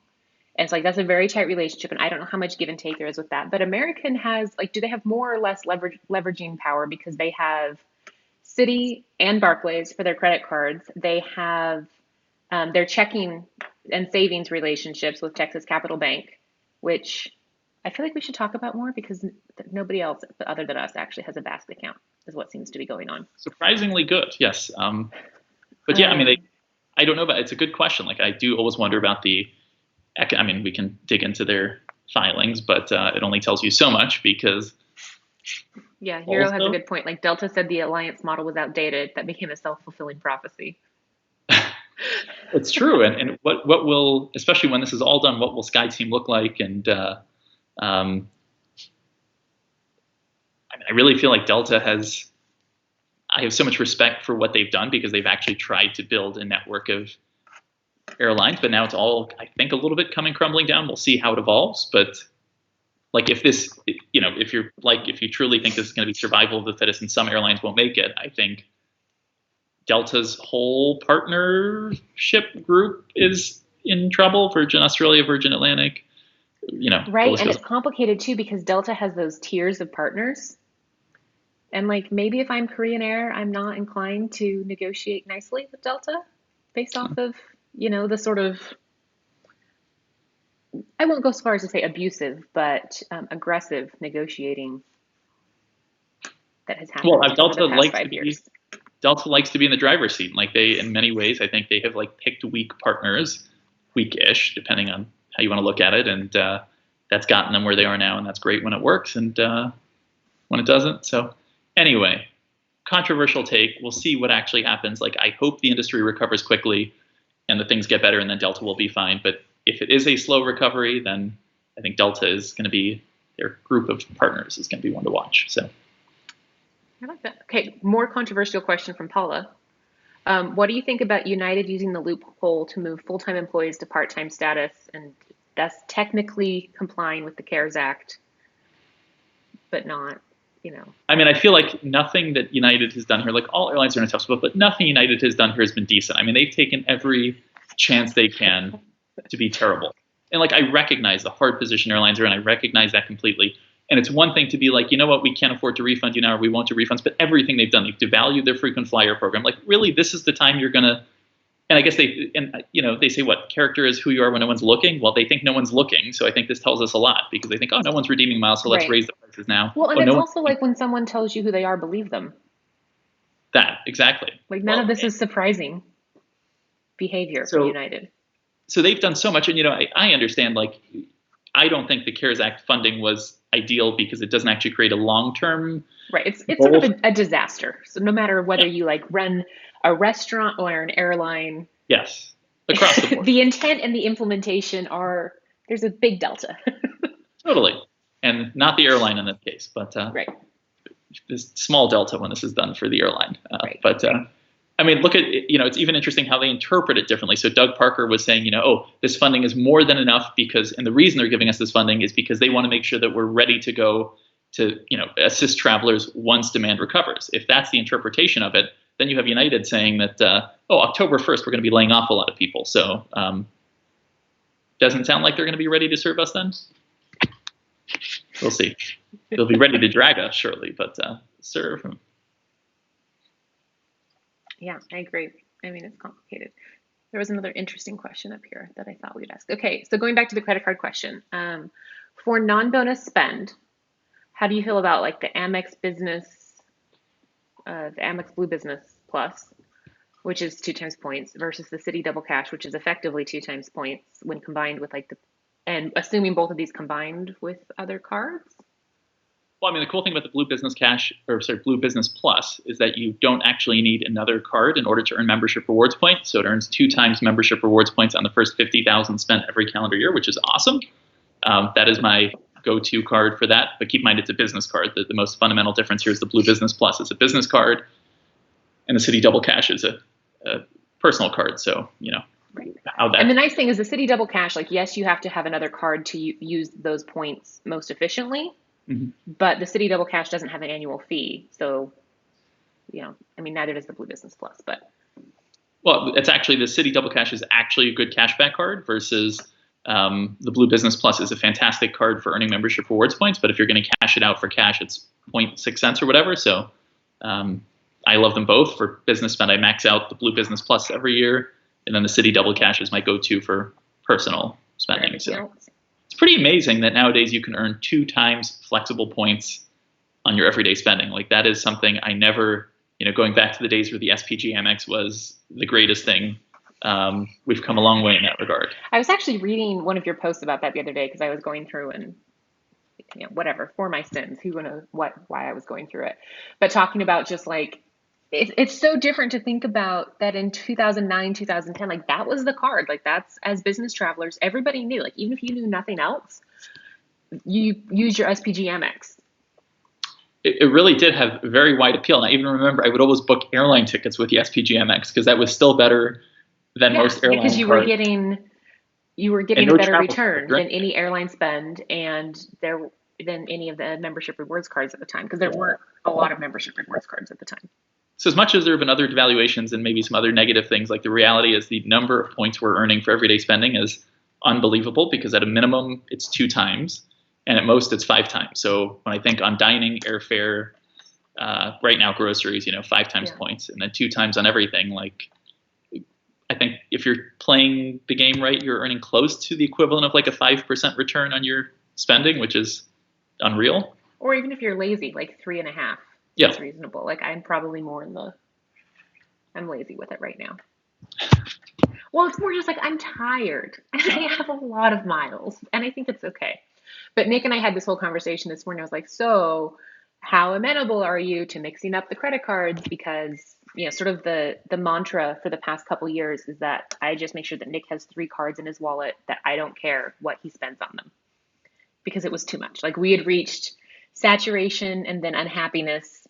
B: And it's like that's a very tight relationship, and I don't know how much give and take there is with that. But American has like, do they have more or less leveraging power because they have Citi and Barclays for their credit cards. They have their checking and savings relationships with Texas Capital Bank, which I feel like we should talk about more because nobody else other than us actually has a basket account, is what seems to be going on.
A: surprisingly good, yes. But yeah, I mean,
B: Um,
A: I don't know, but it's a good question. Like I do always wonder about I mean, we can dig into their filings, but it only tells you so much because
B: yeah, Euro has a
A: also
B: good point. Like Delta said the alliance model was outdated. That became a self-fulfilling prophecy.
A: it's true. And what will, especially when this is all done, what will SkyTeam look like? And um, I mean, I really feel like Delta has. I have so much respect for what they've done because they've actually tried to build a network of airlines, but now it's all, I think, a little bit coming crumbling down. We'll see how it evolves, but like if this, if you truly think this is going to be survival of the fittest and some airlines won't make it, I think Delta's whole partnership group is in trouble. Virgin Australia, Virgin Atlantic, the
B: Right,
A: list
B: and
A: goes.
B: it's complicated too because Delta has those tiers of partners. And like maybe if I'm Korean Air, I'm not inclined to negotiate nicely with Delta based off of, the sort of, I won't go so far as to say abusive, but aggressive negotiating that has
A: Well,
B: happened over the past five years.
A: Delta likes to be in the driver's seat. Like they, in many ways, I think they have like picked weak partners, weak-ish, depending on how you want to look at it, and that's gotten them where they are now, and that's great when it works, and when it doesn't. So anyway, controversial take. We'll see what actually happens. Like I hope the industry recovers quickly and the things get better, and then Delta will be fine. But if it is a slow recovery, then I think Delta is going to be their group of partners is going to be one to watch. So
B: I like that. Okay, more controversial question from Paula. What do you think about United using the loophole to move full-time employees to part-time status and thus technically complying with the CARES Act, but not, you know?
A: I mean, I feel like nothing that United has done here, like all airlines are in a tough spot, but nothing United has done here has been decent. I mean, they've taken every chance they can to be terrible. And like, I recognize the hard position airlines are in. I recognize that completely. And it's one thing to be like, you know what, we can't afford to refund you now, or we won't do refunds. But everything they've done, they've devalued their frequent flyer program. Like, really, this is the time you're gonna. And I guess they say what character is who you are when no one's looking. Well, they think no one's looking, so I think this tells us a lot because they think, oh, no one's redeeming miles, so let's
B: Right.
A: raise the prices now.
B: Well, and
A: Oh, no
B: it's
A: one's
B: also like when someone tells you who they are, believe them.
A: that exactly.
B: Like none of
A: Well,
B: this is surprising behavior from
A: so
B: United.
A: so they've done so much, and I understand. Like, I don't think the CARES Act funding was ideal because it doesn't actually create a long term
B: Right. It's sort
A: goal.
B: of a disaster. So no matter
A: Yeah,
B: whether you like run a restaurant or an airline,
A: yes, across the board,
B: the intent and the implementation are there's a big delta.
A: totally, and not the airline in this case, but
B: Right.
A: this small delta when this is done for the airline.
B: Right.
A: But I mean, look at it's even interesting how they interpret it differently. So Doug Parker was saying, oh, this funding is more than enough because, and the reason they're giving us this funding is because they want to make sure that we're ready to go to assist travelers once demand recovers. If that's the interpretation of it, then you have United saying that October 1st we're going to be laying off a lot of people. So doesn't sound like they're going to be ready to serve us then. We'll see. They'll be ready to drag us, surely, but serve.
B: Yeah, I agree. I mean, it's complicated. There was another interesting question up here that I thought we'd ask. Okay, so going back to the credit card question, for non-bonus spend, how do you feel about like the Amex Blue Business Plus, which is 2 times points, versus the Citi Double Cash, which is effectively 2 times points when combined with and assuming both of these combined with other cards?
A: Well, I mean, the cool thing about the Blue Business Plus is that you don't actually need another card in order to earn membership rewards points. So it earns 2 times membership rewards points on the first 50,000 spent every calendar year, which is awesome. That is my go-to card for that. But keep in mind, it's a business card. The most fundamental difference here is the Blue Business Plus is a business card, and the Citi Double Cash is a personal card. So
B: Right.
A: how
B: And the
A: that.
B: nice thing is the Citi Double Cash, like, yes, you have to have another card to use those points most efficiently,
A: Mhm.
B: but the Citi Double Cash doesn't have an annual fee. So I mean, neither does the Blue Business Plus, but
A: Well, it's actually the City Double Cash is actually a good cashback card versus the Blue Business Plus is a fantastic card for earning membership rewards points. But if you're going to cash it out for cash, it's 0.6 cents or whatever. So um, I love them both. For business spend, I max out the Blue Business Plus every year, and then the City Double Cash is my go-to for personal spending. So it's pretty amazing that nowadays you can earn 2 times flexible points on your everyday spending. Like that is something I never, going back to the days where the SPG Amex was the greatest thing. We've come a long way in that regard.
B: I was actually reading one of your posts about that the other day because I was going through and whatever for my sins, who knows why I was going through it, but talking about just like it's so different to think about that in 2009, 2010, like that was the card. Like that's, as business travelers, everybody knew, like even if you knew nothing else, you use your SPG Amex.
A: It really did have very wide appeal. And I even remember I would always book airline tickets with the SPG Amex because that was still better than most airline
B: because
A: cards.
B: You were
A: And
B: getting
A: no
B: a better
A: travel
B: return
A: card.
B: than any airline spend than any of the membership rewards cards at the time, because there weren't a lot of membership rewards cards at the time.
A: So as much as there have been other devaluations and maybe some other negative things, like the reality is the number of points we're earning for everyday spending is unbelievable because at a minimum it's 2 times and at most it's 5 times. So when I think on dining, airfare, right now groceries, 5 times points and then 2 times on everything, like I think if you're playing the game right, you're earning close to the equivalent of like a 5% return on your spending, which is unreal.
B: Or even if you're lazy, like 3.5
A: Yeah.
B: is reasonable. Like I'm probably more I'm lazy with it right now. Well, it's more just like I'm tired and I have a lot of miles and I think it's okay. But Nick and I had this whole conversation this morning. I was like, so how amenable are you to mixing up the credit cards? Because, sort of the mantra for the past couple years is that I just make sure that Nick has 3 cards in his wallet, that I don't care what he spends on them, because it was too much. Like we had reached saturation and then unhappiness.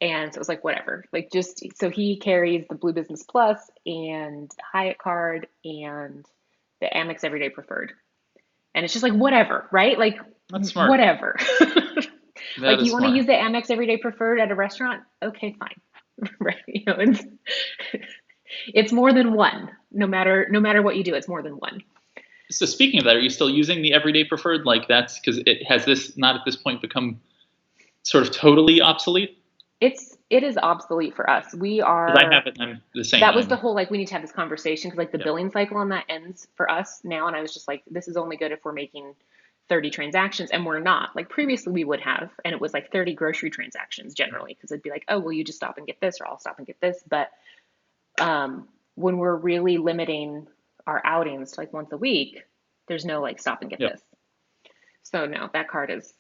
B: And so it was like, whatever, like just, so he carries the Blue Business Plus and Hyatt card and the Amex Everyday Preferred. And it's just like, whatever, right? Like,
A: That's smart.
B: whatever. Like, you want to
A: smart.
B: use the Amex Everyday Preferred at a restaurant? Okay, fine. Right. It's more than one. No matter what you do, it's more than one.
A: So speaking of that, are you still using the everyday preferred? Like that's because it has this not at this point become sort of totally obsolete?
B: It is obsolete for us. We are.
A: Because I have it and I'm the same.
B: That was the whole, like, we need to have this conversation because like the
A: Yeah.
B: billing cycle on that ends for us now. And I was just like, this is only good if we're making 30 transactions, and we're not. Like previously we would have, and it was like 30 grocery transactions generally, because it'd be like, oh, will you just stop and get this, or I'll stop and get this. But when we're really limiting our outings to like once a week, there's no like stop and get
A: Yep.
B: this. So no, that card is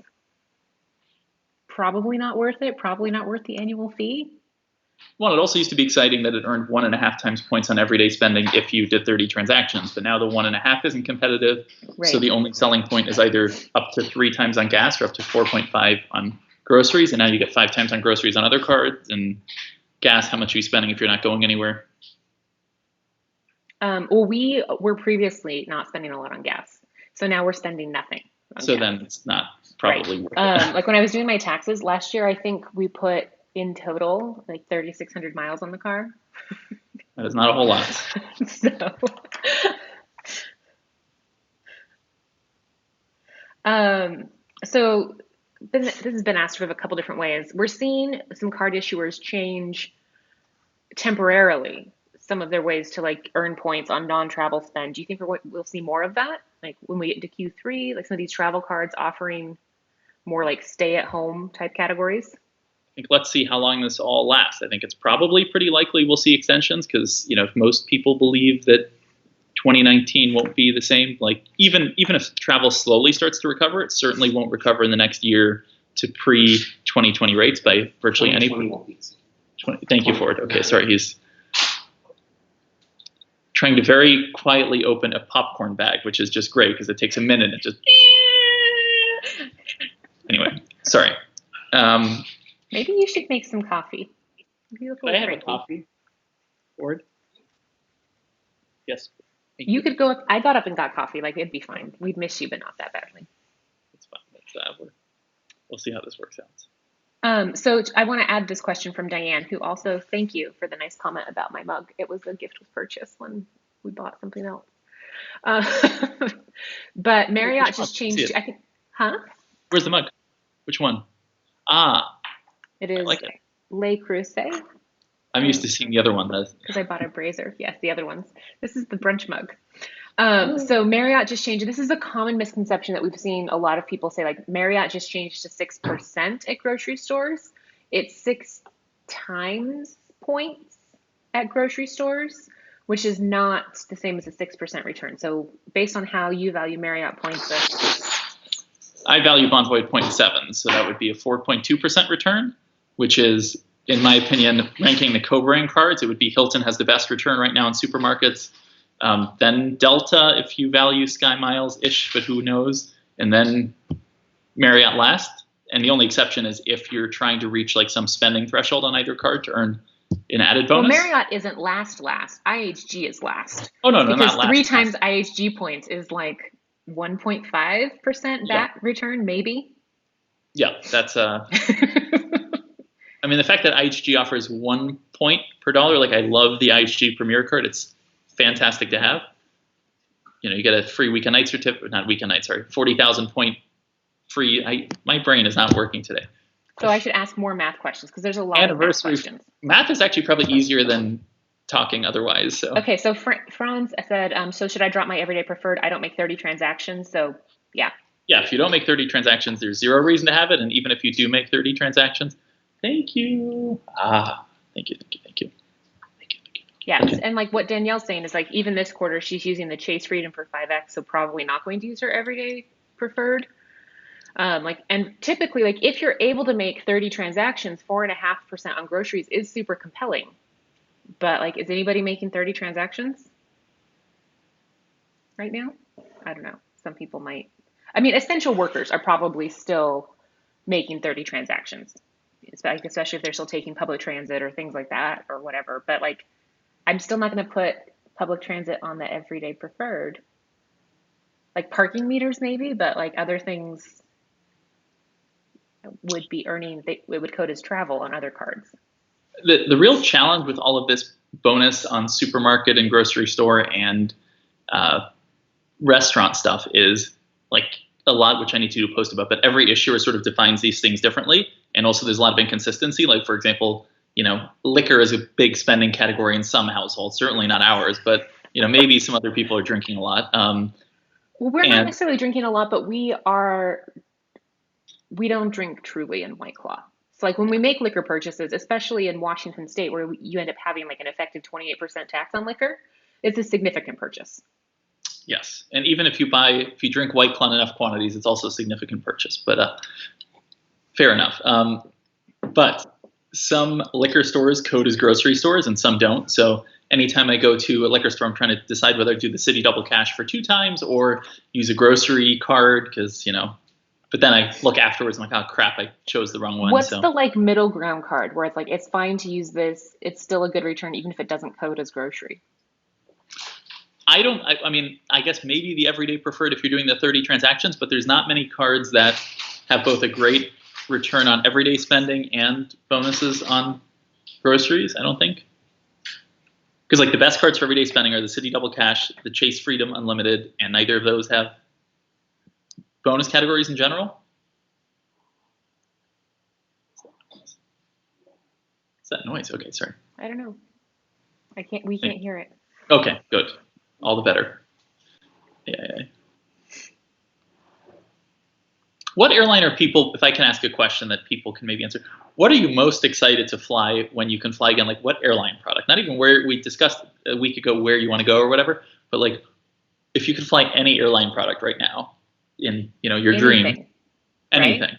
B: probably not worth it. Probably not worth the annual fee.
A: Well, it also used to be exciting that it earned 1.5 times points on everyday spending if you did 30 transactions, but now the 1.5 isn't competitive.
B: Right.
A: So the only selling point is either up to 3 times on gas or up to 4.5 on groceries. And now you get 5 times on groceries on other cards. And gas, how much are you spending if you're not going anywhere?
B: Well, we were previously not spending a lot on gas, so now we're spending nothing on
A: So
B: gas.
A: then it's not probably worth it.
B: Like when I was doing my taxes last year, I think we put in total like 3,600 miles on the car.
A: That is not a whole lot.
B: So this has been asked sort of a couple different ways. We're seeing some card issuers change temporarily some of their ways to like earn points on non-travel spend. Do you think we'll see more of that? Like when we get into Q3, like some of these travel cards offering more like stay-at-home type categories?
A: I think let's see how long this all lasts. I think it's probably pretty likely we'll see extensions because, if most people believe that 2019 won't be the same, like even if travel slowly starts to recover, it certainly won't recover in the next year to pre-2020 rates by virtually any. Thank you, Ford. Okay, sorry, he's trying to very quietly open a popcorn bag, which is just great because it takes a minute and just. Anyway, sorry.
B: Maybe you should make some coffee.
A: I have a coffee, Ford? Yes.
B: You could go up. I got up and got coffee. Like it'd be fine. We'd miss you, but not that badly.
A: It's fine. We'll see how this works out.
B: So I want to add this question from Diane, who also thank you for the nice comment about my mug. It was a gift with purchase when we bought something else. Uh, but Marriott
A: Which one?
B: just
A: See
B: changed,
A: it.
B: I think, huh?
A: Where's the mug? Which one? Ah,
B: It
A: I
B: is
A: like it.
B: Le Creuset.
A: I'm used to seeing the other one.
B: Because I bought a brazier. Yes, the other ones. This is the brunch mug.
A: Oh.
B: So Marriott just changed. This is a common misconception that we've seen a lot of people say, like Marriott just changed to 6% at grocery stores. It's 6 times points at grocery stores, which is not the same as a 6% return. So based on how you value Marriott points,
A: I value Bonvoy at 0.7, so that would be a 4.2% return, which is, in my opinion, ranking the co-brand cards. It would be Hilton has the best return right now in supermarkets. Then Delta, if you value Sky Miles ish, but who knows? And then Marriott last. And the only exception is if you're trying to reach like some spending threshold on either card to earn an added
B: well,
A: bonus.
B: Marriott isn't last. IHG is last
A: Oh no, no,
B: because
A: not
B: three
A: last.
B: times
A: Last.
B: IHG points is like 1.5%
A: Yeah,
B: back return, maybe.
A: yeah. That's I mean, the fact that IHG offers 1 point per dollar, like I love the IHG Premier card. It's fantastic to have. You know, you get a free weekend night certificate, not weekend night, sorry, 40,000 point free. My brain is not working today.
B: So I should ask more math questions because there's a lot of math
A: Anniversary
B: questions.
A: math is actually probably easier than talking otherwise. So
B: Okay, so Franz said, so should I drop my everyday preferred? I don't make 30 transactions, so yeah.
A: yeah, if you don't make 30 transactions, there's zero reason to have it. And even if you do make 30 transactions, thank you. Thank you, thank you, thank you. Thank you, thank you, thank you.
B: Yes,
A: Okay.
B: and like what Danielle's saying is like even this quarter she's using the Chase Freedom for 5X, so probably not going to use her everyday preferred. Like and typically like if you're able to make 30 transactions, 4.5% on groceries is super compelling. But like, is anybody making 30 transactions right now? I don't know. Some people might. I mean, essential workers are probably still making 30 transactions, especially if they're still taking public transit or things like that or whatever. But like, I'm still not going to put public transit on the everyday preferred. Like parking meters, maybe, but like other things would be earning, it would code as travel on other cards.
A: The real challenge with all of this bonus on supermarket and grocery store and uh, restaurant stuff is like a lot, which I need to do a post about, but every issuer sort of defines these things differently. And also there's a lot of inconsistency. Like, for example, you know, liquor is a big spending category in some households, certainly not ours, but, you know, maybe some other people are drinking a lot.
B: Well, we're not
A: And
B: necessarily drinking a lot, but we don't drink Truly and White Claw. So like when we make liquor purchases, especially in Washington State, where you end up having like an effective 28% tax on liquor, it's a significant purchase.
A: yes, and even if you drink White Claw in enough quantities, it's also a significant purchase, but fair enough. But some liquor stores code as grocery stores and some don't. So anytime I go to a liquor store, I'm trying to decide whether to do the city double cash for 2 times or use a grocery card because, you know, but then I look afterwards and I'm like, oh crap, I chose the wrong one.
B: What's
A: So
B: the like middle ground card where it's like it's fine to use this, it's still a good return even if it doesn't code as grocery?
A: I mean, I guess maybe the everyday preferred if you're doing the 30 transactions, but there's not many cards that have both a great return on everyday spending and bonuses on groceries, I don't think. Because like the best cards for everyday spending are the City Double Cash, the Chase Freedom Unlimited, and neither of those have bonus categories in general. What's that noise? Okay, sorry.
B: I don't know. We can't hear it.
A: Okay, good. All the better. Yeah. What airline are people, if I can ask a question that people can maybe answer, what are you most excited to fly when you can fly again? Like what airline product? Not even where we discussed a week ago where you want to go or whatever, but like if you could fly any airline product right now in, you know, your dream,
B: Anything, right?
A: anything.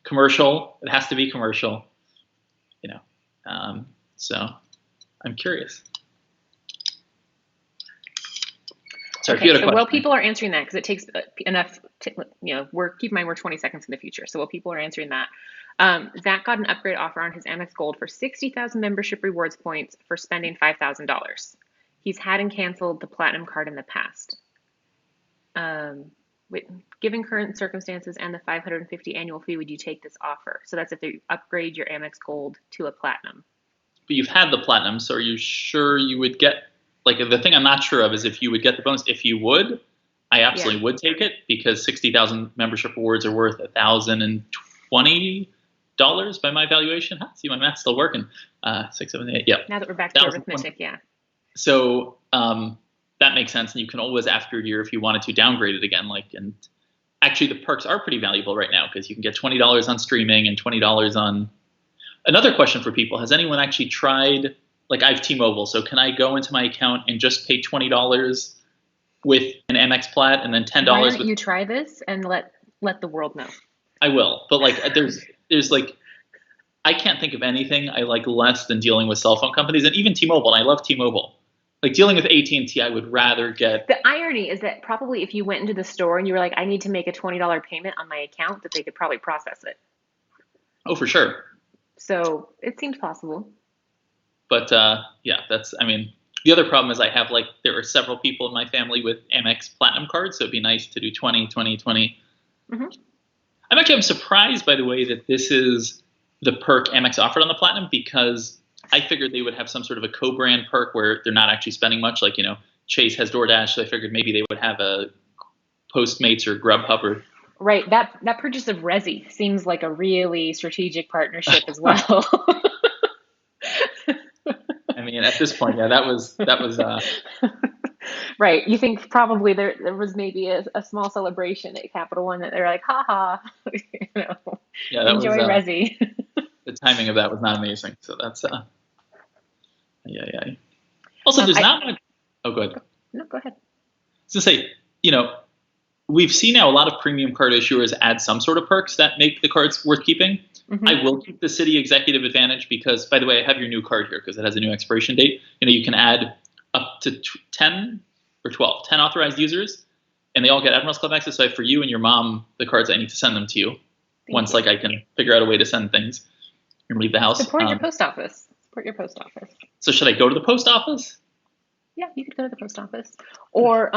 A: Commercial, it has to be commercial, you know. So I'm curious. Sorry, if you
B: Okay,
A: had a
B: so while
A: question.
B: people are answering that, because it takes enough, you know, keep in mind we're 20 seconds in the future. So while people are answering that, Zach got an upgrade offer on his Amex Gold for 60,000 membership rewards points for spending $5,000. He's had and canceled the Platinum card in the past. With, given current circumstances and the 550 annual fee, would you take this offer? So that's if they upgrade your Amex Gold to a platinum.
A: But you've had the platinum, so are you sure you would get, like, the thing I'm not sure of is if you would get the bonus. If you would, I
B: Yeah.
A: absolutely would take it because 60,000 membership rewards are worth $1,020 by my valuation. Huh, see, my math's still working. 6, 7, 8, yeah.
B: Now that we're back to arithmetic, yeah.
A: So that makes sense, and you can always, after a year, if you wanted to, downgrade it again. Like, and actually, the perks are pretty valuable right now because you can get $20 on streaming and $20 on. Another question for people: has anyone actually tried? Like, I have T-Mobile, so can I go into my account and just pay $20 with an Amex Plat and then $10
B: Why
A: with?
B: don't you try this and let the world know?
A: I will, but like, there's like, I can't think of anything I like less than dealing with cell phone companies, and even T-Mobile. And I love T-Mobile. Like, dealing with AT&T, I would rather get.
B: The irony is that probably if you went into the store and you were like, I need to make a $20 payment on my account, that they could probably process it.
A: Oh, for sure.
B: So it seems possible.
A: But yeah, that's. I mean, the other problem is I have, like, there are several people in my family with Amex Platinum cards, so it'd be nice to do 20, 20, 20.
B: Hmm.
A: I'm surprised by the way that this is the perk Amex offered on the Platinum, because I figured they would have some sort of a co-brand perk where they're not actually spending much. Like, Chase has DoorDash, so I figured maybe they would have a Postmates or Grubhub or.
B: Right. That purchase of Resi seems like a really strategic partnership as well.
A: I mean, at this point, yeah, that was.
B: Right. You think probably there was maybe a small celebration at Capital One that they're like, ha ha,
A: Yeah, that was
B: enjoy Resi.
A: the timing of that was not amazing. So that's yeah, yeah. Also, there's not much. Oh, go ahead.
B: No, go ahead.
A: To say, we've seen now a lot of premium card issuers add some sort of perks that make the cards worth keeping.
B: Mm-hmm.
A: I will keep the Citi Executive Advantage because, by the way, I have your new card here because it has a new expiration date. You can add up to 10 or 12, 10 authorized users, and they all get Admirals Club access. So for you and your mom, the cards, I need to send them to you once I can figure out a way to send things and leave the house.
B: Support your post office. Support your post office.
A: So should I go to the post office?
B: Yeah, you could go to the post office. Or,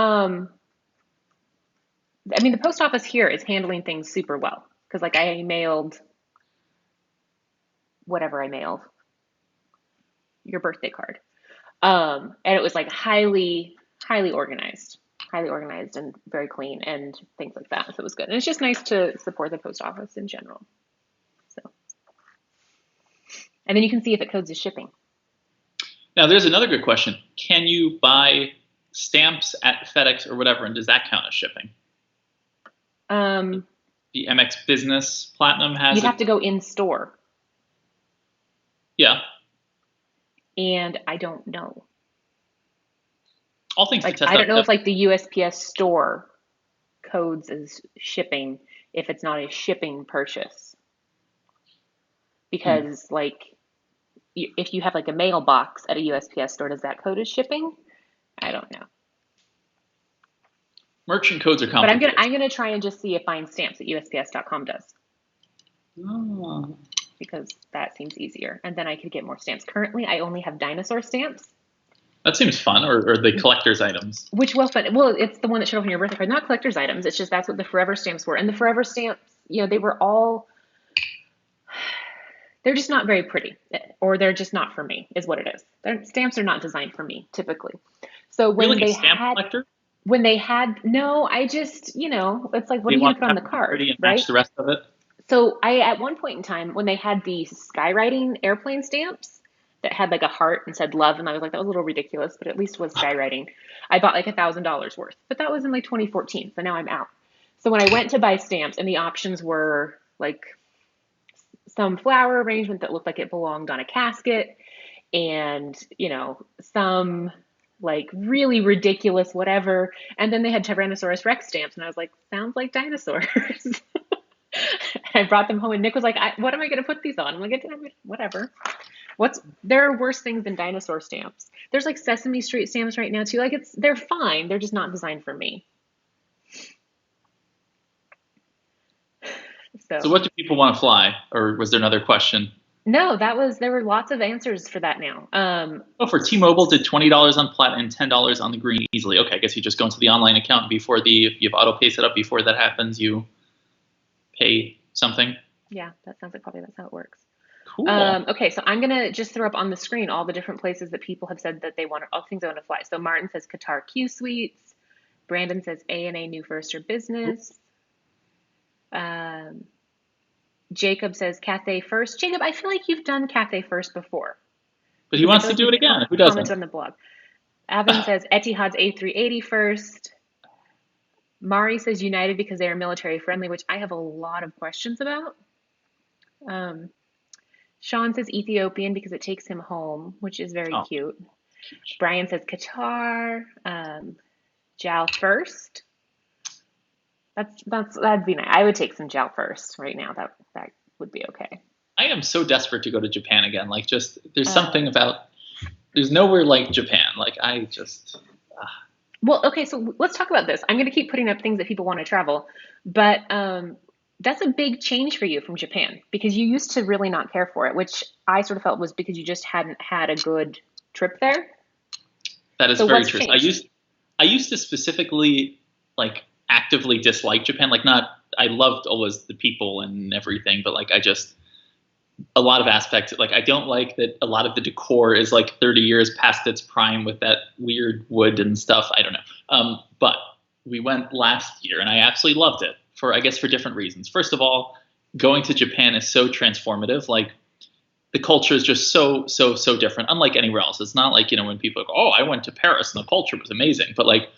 B: the post office here is handling things super well. Because, like, I mailed whatever I mailed, your birthday card. And it was, like, highly organized and very clean and things like that. So it was good. And it's just nice to support the post office in general. So, and then you can see if it codes the shipping.
A: Now, there's another good question. Can you buy stamps at FedEx or whatever, and does that count as shipping? The MX Business Platinum has
B: You'd have to go in store.
A: Yeah.
B: And I don't know.
A: All things to test
B: I don't know
A: out.
B: if, like, the USPS store codes as shipping if it's not a shipping purchase. Because, like, if you have, like, a mailbox at a USPS store, does that code as shipping? I don't know.
A: Merchant codes are
B: But
A: complicated.
B: I'm gonna try and just see if buying stamps at USPS.com does.
A: Oh.
B: Because that seems easier. And then I could get more stamps. Currently, I only have dinosaur stamps.
A: That seems fun, or the collector's items.
B: Which was fun. Well, it's the one that showed up on your birthday card, not collector's items. It's just that's what the Forever stamps were. And the Forever stamps, they were all, they're just not very pretty, or they're just not for me, is what it is. Stamps are not designed for me, typically. So when
A: Really,
B: they
A: a stamp collector?
B: No, I just, it's like, what are you going to put on the card,
A: and
B: right?
A: match the rest of it.
B: So at one point in time, when they had the skywriting airplane stamps that had, like, a heart and said love, and I was like, that was a little ridiculous, but at least it was skywriting. I bought like $1,000 worth, but that was in, like, 2014. So now I'm out. So when I went to buy stamps, and the options were like some flower arrangement that looked like it belonged on a casket, and some, like, really ridiculous whatever, and then they had Tyrannosaurus Rex stamps, and I was like, sounds like dinosaurs. I brought them home, and Nick was like, what am I going to put these on? I'm like, whatever. There are worse things than dinosaur stamps. There's, like, Sesame Street stamps right now too. Like, they're fine. They're just not designed for me.
A: So what do people want to fly? Or was there another question?
B: No, there were lots of answers for that now.
A: Oh, for T-Mobile, did $20 on Platinum and $10 on the Green easily. Okay, I guess you just go into the online account before if you have auto pay set up before that happens, you pay something.
B: Yeah, that sounds like probably that's how it works.
A: Cool.
B: Okay, so I'm gonna just throw up on the screen all the different places that people have said that they want, all things they want to fly. So Martin says Qatar Q Suites. Brandon says A&A New First or Business. Um, Jacob says Cathay First. Jacob, I feel like you've done Cathay First before
A: But he
B: because I
A: wants
B: feel
A: to
B: like
A: do
B: you've
A: it again. Who
B: commented
A: doesn't?
B: on the blog. Avin says Etihad's A380 first. Mari says United because they are military friendly, which I have a lot of questions about. Um, Sean says Ethiopian because it takes him home, which is very
A: Oh,
B: cute. Brian says Qatar. Jal first. That'd be nice. I would take some Jal first right now. That would be okay.
A: I am so desperate to go to Japan again. Like, just there's
B: Uh,
A: something about there's nowhere like Japan. Like, I just
B: well, okay, so let's talk about this. I'm going to keep putting up things that people want to travel, but that's a big change for you from Japan because you used to really not care for it, which I sort of felt was because you just hadn't had a good trip there.
A: that is
B: So
A: very
B: what's
A: true.
B: changed?
A: I used to specifically like actively dislike Japan. Like, not I loved always the people and everything, but like I just a lot of aspects. Like, I don't like that a lot of the decor is like 30 years past its prime with that weird wood and stuff. I don't know. But we went last year and I absolutely loved it for, I guess, for different reasons. First of all, going to Japan is so transformative. Like, the culture is just so different, unlike anywhere else. It's not like, when people go, oh, I went to Paris and the culture was amazing. But like,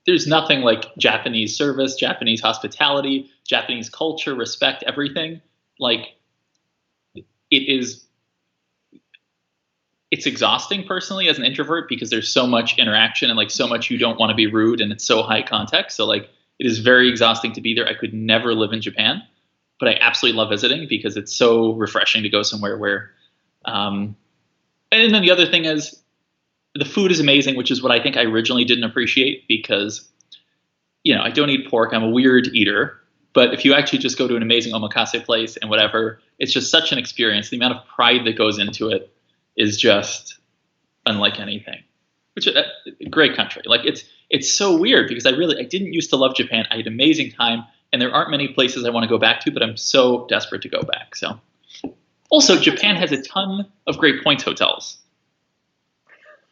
A: there's nothing like Japanese service, Japanese hospitality, Japanese culture, respect, everything. Like, it is it's exhausting personally as an introvert because there's so much interaction and like so much you don't want to be rude and it's so high context. So like it is very exhausting to be there. I could never live in Japan, but I absolutely love visiting because it's so refreshing to go somewhere where um and then the other thing is the food is amazing, which is what I think I originally didn't appreciate because I don't eat pork. I'm a weird eater. But if you actually just go to an amazing omakase place and whatever, it's just such an experience. The amount of pride that goes into it is just unlike anything. Which is a great country. Like it's so weird because I didn't used to love Japan. I had an amazing time, and there aren't many places I want to go back to, but I'm so desperate to go back. So also Japan has a ton of great points hotels.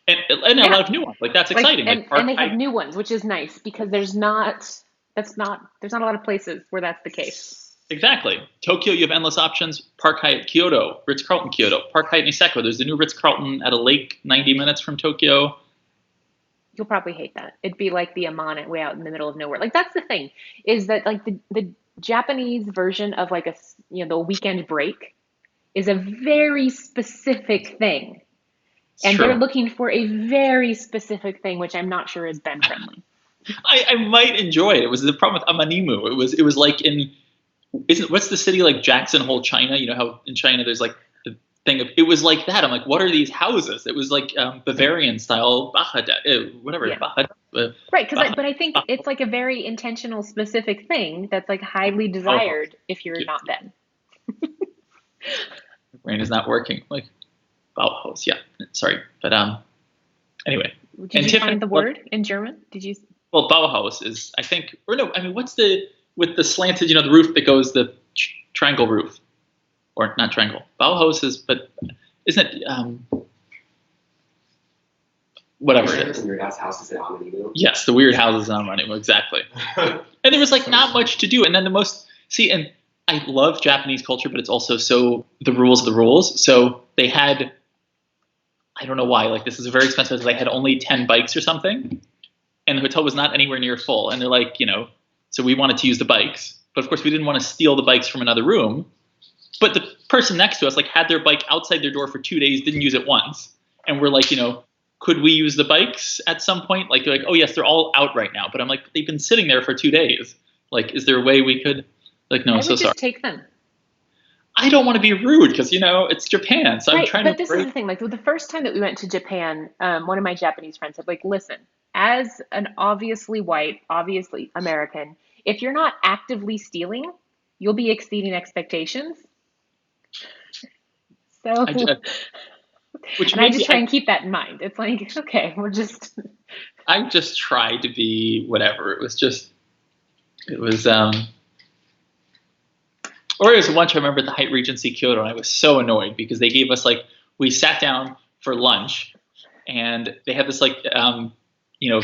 A: And a
B: Yeah,
A: lot of new ones. Like that's
B: like
A: exciting. Like
B: and
A: Park
B: they have
A: Hyatt.
B: new ones, which is nice because there's not a lot of places where that's the case.
A: Exactly. Tokyo, you have endless options. Park Hyatt Kyoto, Ritz Carlton Kyoto, Park Hyatt Niseko. There's the new Ritz Carlton at a lake 90 minutes from Tokyo.
B: You'll probably hate that. It'd be like the Amana way out in the middle of nowhere. Like that's the thing, is that like the Japanese version of like the weekend break is a very specific thing.
A: It's
B: And they're
A: true.
B: looking for a very specific thing, which I'm not sure is Ben friendly.
A: I might enjoy it. It was the problem with Amanimu. It was like in isn't what's the city like Jackson Hole, China? You know how in China there's like the thing of it was like that. I'm like, what are these houses? It was like Bavarian style Bahada, whatever
B: Yeah.
A: Bahada,
B: Right,
A: Bahada.
B: but I think it's like a very intentional, specific thing that's like highly
A: Oh,
B: desired if you're not Ben.
A: my brain is not working. Like Bauhaus, yeah. Sorry, but anyway.
B: Did
A: And
B: you
A: Tiffany,
B: find the word in German? Did you?
A: well, Bauhaus is I think or no, I mean what's the with the slanted, the roof that goes the triangle roof or not triangle. Bauhaus is, but isn't it whatever it is?
C: Weird ass houses in Honolulu.
A: Yes, the weird houses on Running, exactly. And there was like not much to do. And then and I love Japanese culture, but it's also so the rules are the rules. So they had, I don't know why, like this is a very expensive, they had only 10 bikes or something. And the hotel was not anywhere near full. And they're like, so we wanted to use the bikes. But of course, we didn't want to steal the bikes from another room. But the person next to us like had their bike outside their door for 2 days, didn't use it once. And we're like, could we use the bikes at some point? Like they're like, oh yes, they're all out right now. But I'm like, they've been sitting there for 2 days. Like, is there a way we could? Like, no,
B: I
A: I'm so
B: would
A: sorry.
B: just take them.
A: I don't want to be rude because it's Japan. So I'm
B: Right,
A: trying to
B: but this is
A: break.
B: the thing. Like the first time that we went to Japan, one of my Japanese friends said, like, listen, as an obviously white, obviously American, if you're not actively stealing, you'll be exceeding expectations.
A: I,
B: So,
A: ju- which
B: and I
A: maybe
B: just try and keep that in mind. It's like, okay, we're just,
A: I just tried to be whatever. It was or it was once I remember at the Hyatt Regency Kyoto, and I was so annoyed because they gave us like we sat down for lunch, and they had this like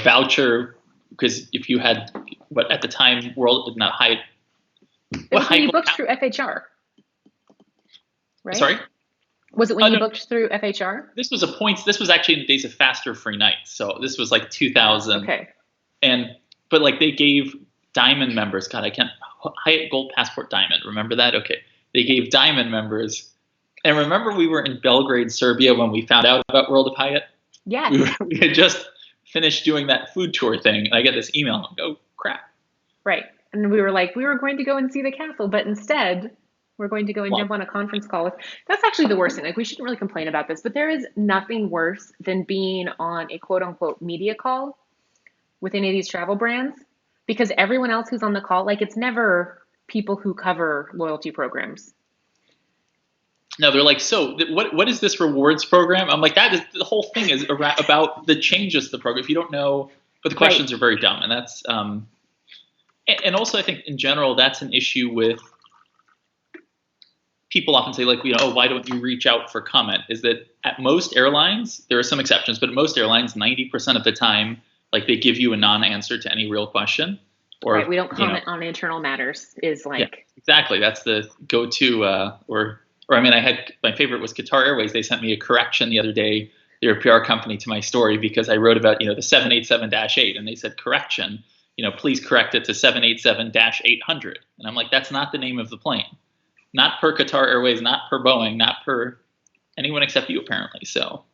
A: voucher because if you had what at the time World not Hyatt
B: it
A: what
B: was when
A: Hyatt
B: you
A: Gold
B: booked through FHR, right?
A: sorry.
B: Was it when
A: Oh
B: you
A: no,
B: booked through FHR?
A: this was a points. This was actually in the days of faster free nights. So this was like 2000,
B: Okay.
A: and but like they gave Diamond members. God, I can't Hyatt Gold Passport Diamond. Remember that? Okay, they gave Diamond members. And remember, we were in Belgrade, Serbia when we found out about World of Hyatt.
B: Yes.
A: We had just finished doing that food tour thing, and I get this email. I'm like, oh crap!
B: Right. And we were like, we were going to go and see the castle, but instead we're going to go and
A: Well,
B: jump on a conference call with. That's actually the worst thing. Like, we shouldn't really complain about this, but there is nothing worse than being on a quote unquote media call with any of these travel brands because everyone else who's on the call, like, it's never people who cover loyalty programs.
A: no, they're like, so what is this rewards program? I'm like, that is the whole thing is about the changes to the program. If you don't know, but the
B: Right.
A: questions are very dumb, and that's and also I think in general that's an issue with people often say like, oh, why don't you reach out for comment? Is that at most airlines, there are some exceptions, but at most airlines, 90% of the time, like they give you a non-answer to any real question,
B: Right.
A: or
B: We don't comment on internal matters is
A: yeah,
B: like,
A: exactly. That's the go-to. Or I mean, I had my favorite was Qatar Airways. They sent me a correction the other day. They're a PR company to my story because I wrote about the 787-8, and they said correction. Please correct it to 787-800. And I'm like, that's not the name of the plane. Not per Qatar Airways, not per Boeing, not per anyone except you apparently. So,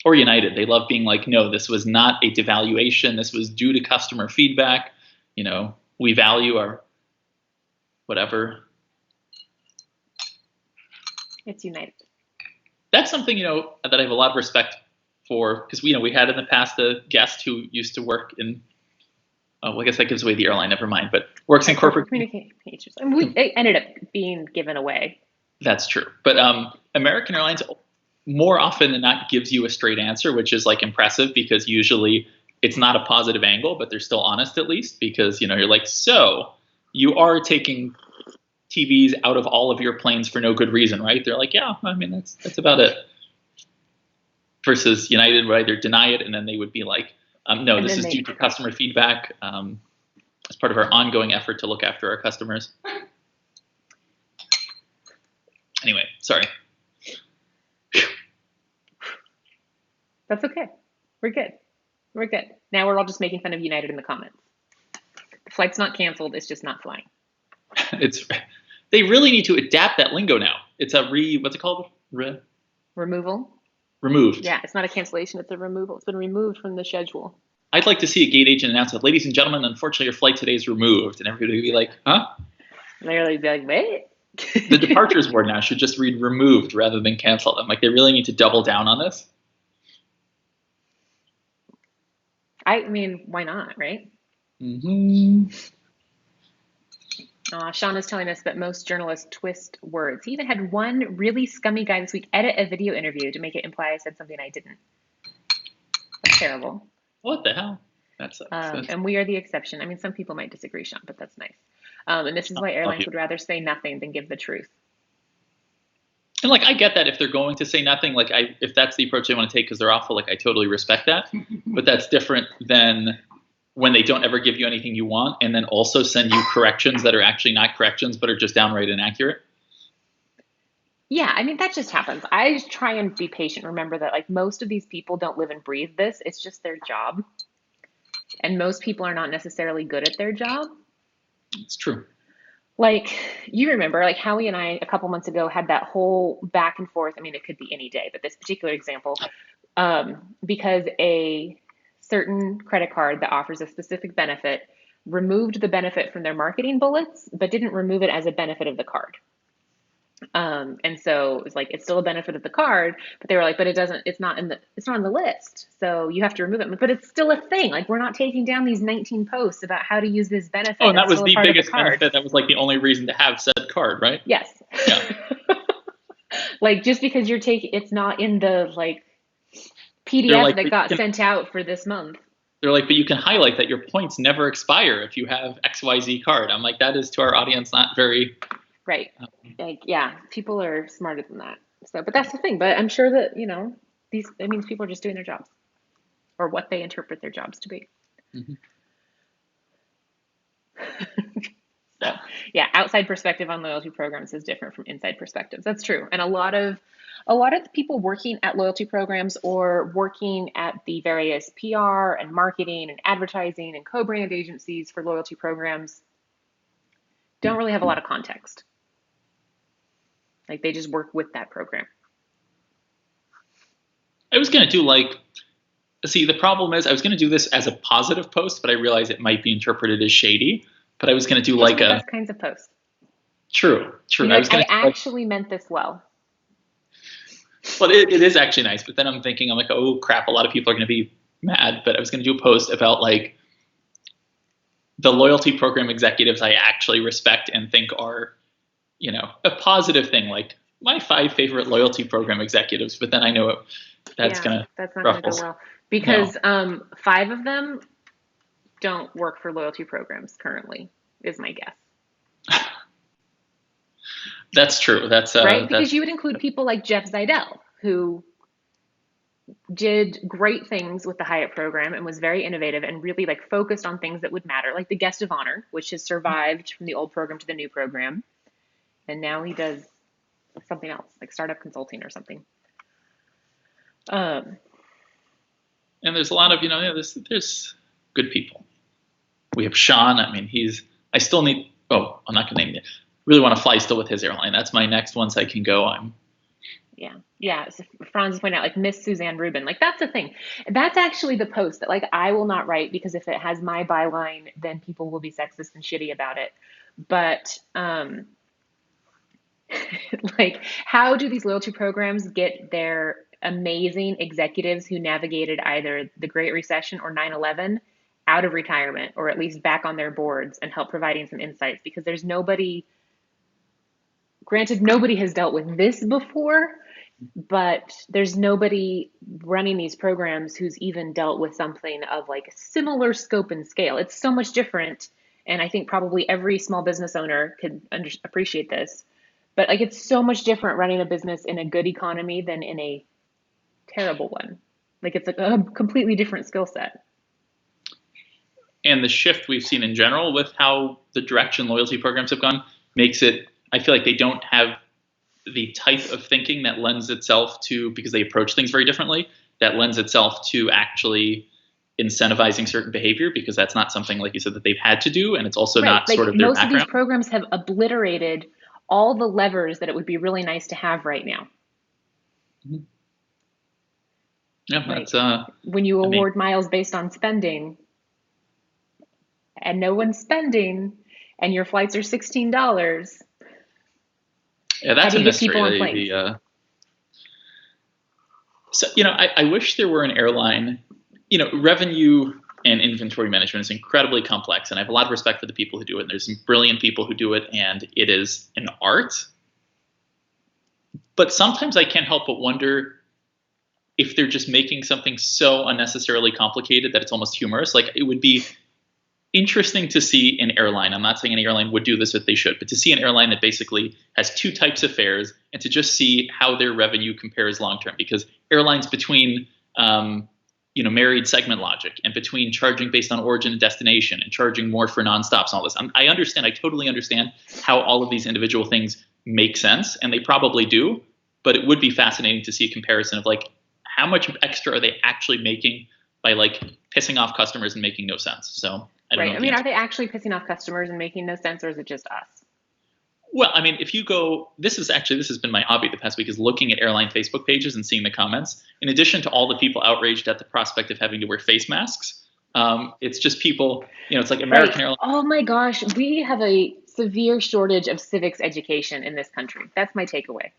A: or United, they love being like, no, this was not a devaluation. This was due to customer feedback. We value our whatever.
B: it's United.
A: That's something that I have a lot of respect for because we had in the past a guest who used to work in. Oh, well, I guess that gives away the airline. Never mind, but works in corporate
B: communications. And it ended up being given away.
A: That's true, but American Airlines more often than not gives you a straight answer, which is like impressive because usually it's not a positive angle, but they're still honest at least because you're like, so you are taking TVs out of all of your planes for no good reason, right? They're like, yeah, I mean that's about it. Versus United would either deny it and then they would be like, no,
B: And
A: this
B: then
A: is due to customer feedback as part of our ongoing effort to look after our customers. Anyway, sorry.
B: That's okay. We're good. We're good. Now we're all just making fun of United in the comments. The flight's not canceled. It's just not flying.
A: They really need to adapt that lingo now. It's what's it called?
B: Removal.
A: Removed.
B: Yeah, it's not a cancellation. It's a removal. It's been removed from the schedule.
A: I'd like to see a gate agent announce that, ladies and gentlemen, unfortunately your flight today is removed, and everybody would be like, huh?
B: And they're like, wait.
A: The departures board now should just read removed rather than canceled. I'm like, they really need to double down on this.
B: I mean, why not, right?
A: Mm-hmm.
B: Sean is telling us that most journalists twist words. He even had one really scummy guy this week edit a video interview to make it imply I said something I didn't. That's terrible.
A: What the hell? That sucks.
B: And we are the exception. I mean, some people might disagree, Sean, but that's nice. And this is why airlines would rather say nothing than give the truth.
A: And like, I get that if they're going to say nothing, like if that's the approach they want to take because they're awful, like I totally respect that. But that's different than when they don't ever give you anything you want and then also send you corrections that are actually not corrections but are just downright inaccurate.
B: Yeah, I mean, that just happens. I try and be patient. Remember that like most of these people don't live and breathe this. It's just their job. And most people are not necessarily good at their job.
A: It's true.
B: Like, you remember, like Howie and I a couple months ago had that whole back and forth. I mean, it could be any day, but this particular example, because a certain credit card that offers a specific benefit removed the benefit from their marketing bullets, but didn't remove it as a benefit of the card. And so it was like it's still a benefit of the card, but they were like, but it's not on the list. So you have to remove it. But it's still a thing. Like we're not taking down these 19 posts about how to use this
A: Oh,
B: benefit.
A: and that
B: It's
A: was
B: still a
A: the
B: part of the
A: biggest
B: card.
A: benefit. That was like the only reason to have said card, right?
B: Yes.
A: Yeah.
B: Like just because it's not in the like
A: They're
B: PDF
A: like,
B: that
A: but you
B: got
A: can,
B: sent out for this month.
A: they're like, but you can highlight that your points never expire if you have XYZ card. I'm like, that is to our audience not very.
B: Right.
A: Um,
B: Like, yeah, people are smarter than that. So, but that's the thing. But I'm sure that, it means people are just doing their jobs or what they interpret their jobs to be.
A: mhm.
B: So, yeah, outside perspective on loyalty programs is different from inside perspectives. That's true. And a lot of the people working at loyalty programs or working at the various PR and marketing and advertising and co-brand agencies for loyalty programs don't really have a lot of context. Like they just work with that program.
A: I was gonna do like, see, the problem is I was gonna do this as a positive post, but I realized it might be interpreted as shady. But I was gonna do
B: Those are
A: like
B: the
A: a
B: best kinds of posts.
A: true.
B: Be
A: I
B: like,
A: was gonna
B: I
A: do like,
B: actually meant this well.
A: well, it is actually nice. But then I'm thinking, I'm like, oh crap, a lot of people are gonna be mad. But I was gonna do a post about like the loyalty program executives I actually respect and think are, a positive thing, like my 5 favorite loyalty program executives. But then I know that's
B: Yeah,
A: gonna
B: that's not going to
A: ruffle.
B: go well
A: No,
B: because 5 of them don't work for loyalty programs currently, is my guess.
A: that's true.
B: Right?
A: That's
B: Because you would include people like Jeff Zidell, who did great things with the Hyatt program and was very innovative and really like focused on things that would matter, like the guest of honor, which has survived from the old program to the new program. And now he does something else, like startup consulting or something. Um,
A: and there's a lot of there's good people. We have Sean. I mean, I still need. Oh, I'm not gonna name it. Really want to fly still with his airline. That's my next one, so I can go.
B: Yeah. Yeah. So Franz pointed out, like Miss Suzanne Rubin, like that's the thing. That's actually the post that like I will not write because if it has my byline, then people will be sexist and shitty about it. But like, how do these loyalty programs get their amazing executives who navigated either the Great Recession or 9/11 out of retirement or at least back on their boards and help providing some insights? Because there's nobody, granted, nobody has dealt with this before, but there's nobody running these programs who's even dealt with something of like similar scope and scale. It's so much different. And I think probably every small business owner could appreciate this. But like it's so much different running a business in a good economy than in a terrible one. Like it's a completely different skill set.
A: And the shift we've seen in general with how the direction loyalty programs have gone makes it. I feel like they don't have the type of thinking that lends itself to, because they approach things very differently, that lends itself to actually incentivizing certain behavior, because that's not something, like you said, that they've had to do, and it's also
B: Right.
A: not sort
B: Like
A: of their
B: most of these
A: background.
B: programs have obliterated all the levers that it would be really nice to have right now.
A: Mhm. Yeah,
B: Like
A: that's
B: when you
A: I mean,
B: award miles based on spending and no one's spending and your flights are $16,
A: yeah,
B: how
A: that's
B: do
A: a
B: you get people on
A: mystery.
B: planes?
A: So I wish there were an airline. Revenue and inventory management is incredibly complex, and I have a lot of respect for the people who do it. And there's some brilliant people who do it, and it is an art. But sometimes I can't help but wonder if they're just making something so unnecessarily complicated that it's almost humorous. Like, it would be interesting to see an airline. I'm not saying any airline would do this, but they should. But to see an airline that basically has 2 types of fares, and to just see how their revenue compares long term, because airlines between married segment logic, and between charging based on origin and destination, and charging more for nonstops and all this. I understand. I totally understand how all of these individual things make sense, and they probably do. But it would be fascinating to see a comparison of like how much extra are they actually making by like pissing off customers and making no sense. So I don't know
B: Right. I
A: what the
B: mean, are
A: answer.
B: they actually pissing off customers and making no sense, or is it just us?
A: Well, I mean, if you go, this has been my hobby the past week, is looking at airline Facebook pages and seeing the comments. In addition to all the people outraged at the prospect of having to wear face masks, it's just people. It's like
B: Right.
A: American Airlines.
B: Oh my gosh, we have a severe shortage of civics education in this country. That's my takeaway.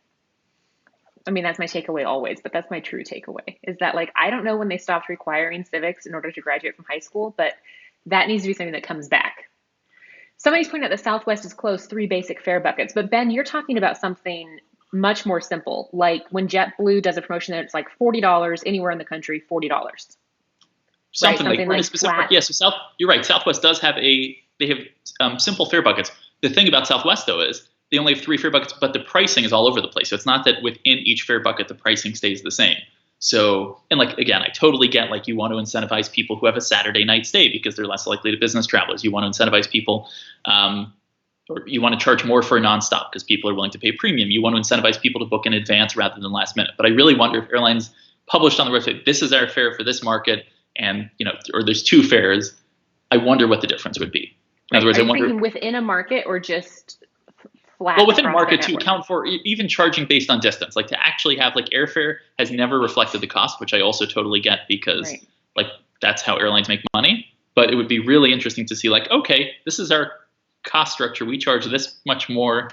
B: I mean, that's my takeaway always, but that's my true takeaway is that like I don't know when they stopped requiring civics in order to graduate from high school, but that needs to be something that comes back. Somebody's pointed out the Southwest has closed three basic fare buckets, but Ben, you're talking about something much more simple, like when JetBlue does a promotion that it's like $40 anywhere in the country, $40, right?
A: Something like
B: Something
A: we're in a
B: like
A: specific
B: flat.
A: yeah. So you're right. Southwest does have they have simple fare buckets. The thing about Southwest though is they only have three fare buckets, but the pricing is all over the place. So it's not that within each fare bucket the pricing stays the same. So and like again, I totally get like you want to incentivize people who have a Saturday night stay because they're less likely to business travelers. You want to incentivize people. Or you want to charge more for a nonstop because people are willing to pay premium. You want to incentivize people to book in advance rather than last minute. But I really wonder if airlines published on the website, this is our fare for this market, and or there's two fares. I wonder what the difference would be. In
B: Right.
A: other words,
B: Are
A: I
B: you
A: wonder.
B: thinking within a market or just flat
A: Well, within a
B: across their
A: market to
B: network?
A: account for even charging based on distance, like to actually have like airfare has never reflected the cost, which I also totally get because
B: Right.
A: like that's how airlines make money. But it would be really interesting to see like, okay, this is our cost structure. We charge this much more.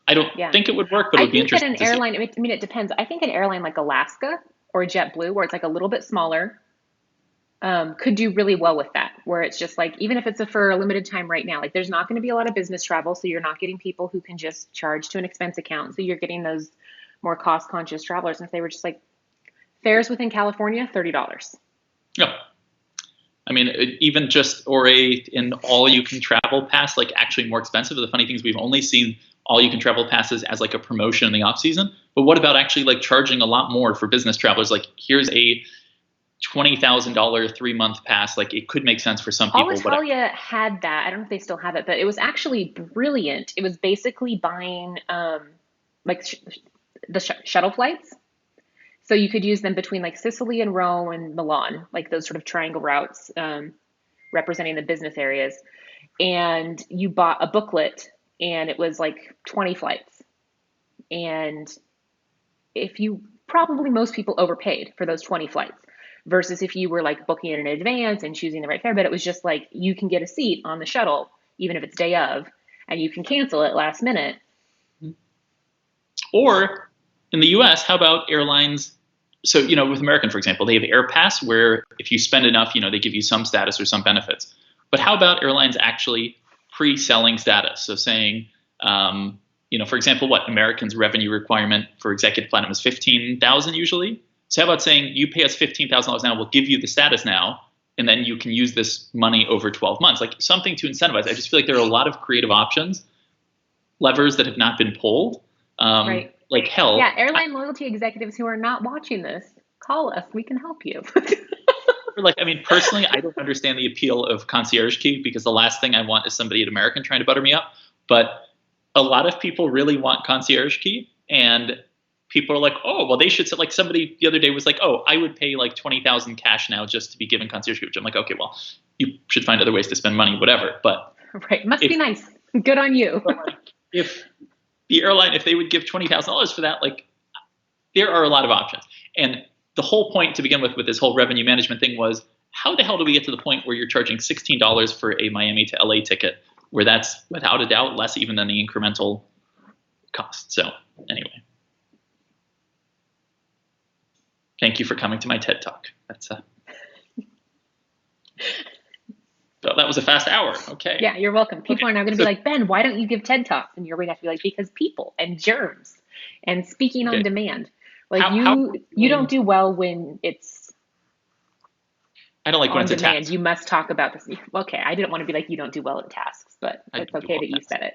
A: I don't
B: Yeah.
A: think it would work, but it
B: I
A: would be
B: think that
A: interesting
B: an
A: to see.
B: airline, I mean, it depends. I think an airline like Alaska or JetBlue, where it's like a little bit smaller, could do really well with that, where it's just like, even if it's for a limited time right now, like there's not going to be a lot of business travel. So you're not getting people who can just charge to an expense account. So you're getting those more cost conscious travelers. And if they were just like fares within California, $30.
A: Yeah. I mean, even just or an all you can travel pass, like actually more expensive. The funny thing is we've only seen all you can travel passes as like a promotion in the off season. But what about actually like charging a lot more for business travelers? Like here's a $20,000 3-month pass. Like it could make sense for some people, whatever.
B: Alitalia had that. I don't know if they still have it, but it was actually brilliant. It was basically buying like the shuttle flights. So you could use them between like Sicily and Rome and Milan, like those sort of triangle routes representing the business areas. And you bought a booklet and it was like 20 flights. And if you probably most people overpaid for those 20 flights versus if you were like booking it in advance and choosing the right fare, but it was just like you can get a seat on the shuttle even if it's day of and you can cancel it last minute.
A: Or in the US, how about airlines? So, with American, for example, they have Air Pass where if you spend enough, they give you some status or some benefits. But how about airlines actually pre-selling status? So saying, for example, what American's revenue requirement for executive platinum is 15,000 usually. So how about saying you pay us $15,000 now, we'll give you the status now, and then you can use this money over 12 months, like something to incentivize. I just feel like there are a lot of creative options, levers that have not been pulled.
B: Right.
A: Like
B: Yeah,
A: hell,
B: airline loyalty executives who are not watching this, call us. We can help you.
A: I mean, personally, I don't understand the appeal of concierge key because the last thing I want is somebody at American trying to butter me up. But a lot of people really want concierge key, and people are like, oh, well, they should. Like somebody the other day was like, oh, I would pay like 20,000 cash now just to be given concierge key. Which I'm like, okay, well, you should find other ways to spend money, whatever. But
B: Right. Must
A: if
B: be nice. Good on you.
A: if the airline, if they would give $20,000 for that, like there are a lot of options. And the whole point to begin with this whole revenue management thing was how the hell do we get to the point where you're charging $16 for a Miami to LA ticket, where that's without a doubt less even than the incremental cost. So anyway, thank you for coming to my TED Talk. So that was a fast hour. Okay.
B: Yeah, you're welcome. People are now going to be
A: So,
B: like, Ben, why don't you give TED Talks? And you're going to have to be like, because people and germs and speaking on
A: okay.
B: demand. Like
A: How
B: you don't do well when it's
A: I don't like when
B: on
A: it's a
B: demand.
A: task.
B: You must talk about this. Okay, I didn't want to be like, you don't do well at tasks, but
A: I
B: it's
A: don't do
B: okay
A: all
B: that you
A: tasks.
B: said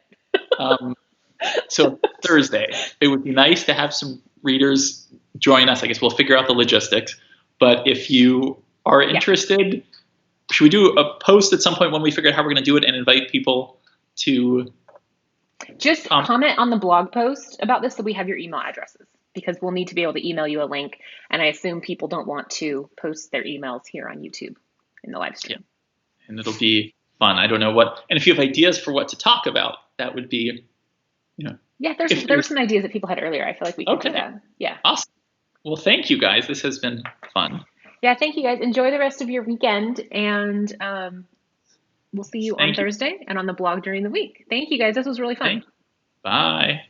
B: it.
A: So Thursday, it would be nice to have some readers join us. I guess we'll figure out the logistics. But if you are interested, should we do a post at some point when we figure out how we're going to do it and invite people to
B: Just comment on the blog post about this so we have your email addresses because we'll need to be able to email you a link. And I assume people don't want to post their emails here on YouTube in the live stream.
A: Yeah. And it'll be fun. I don't know what. And if you have ideas for what to talk about, that would be,
B: Yeah, there were some ideas that people had earlier. I feel like we could do that. Yeah.
A: Awesome. Well, thank you guys. This has been fun.
B: Yeah, thank you guys. Enjoy the rest of your weekend and we'll see you on
A: Thank you.
B: Thursday and on the blog during the week. Thank you guys. This was really fun.
A: Thank you. Bye.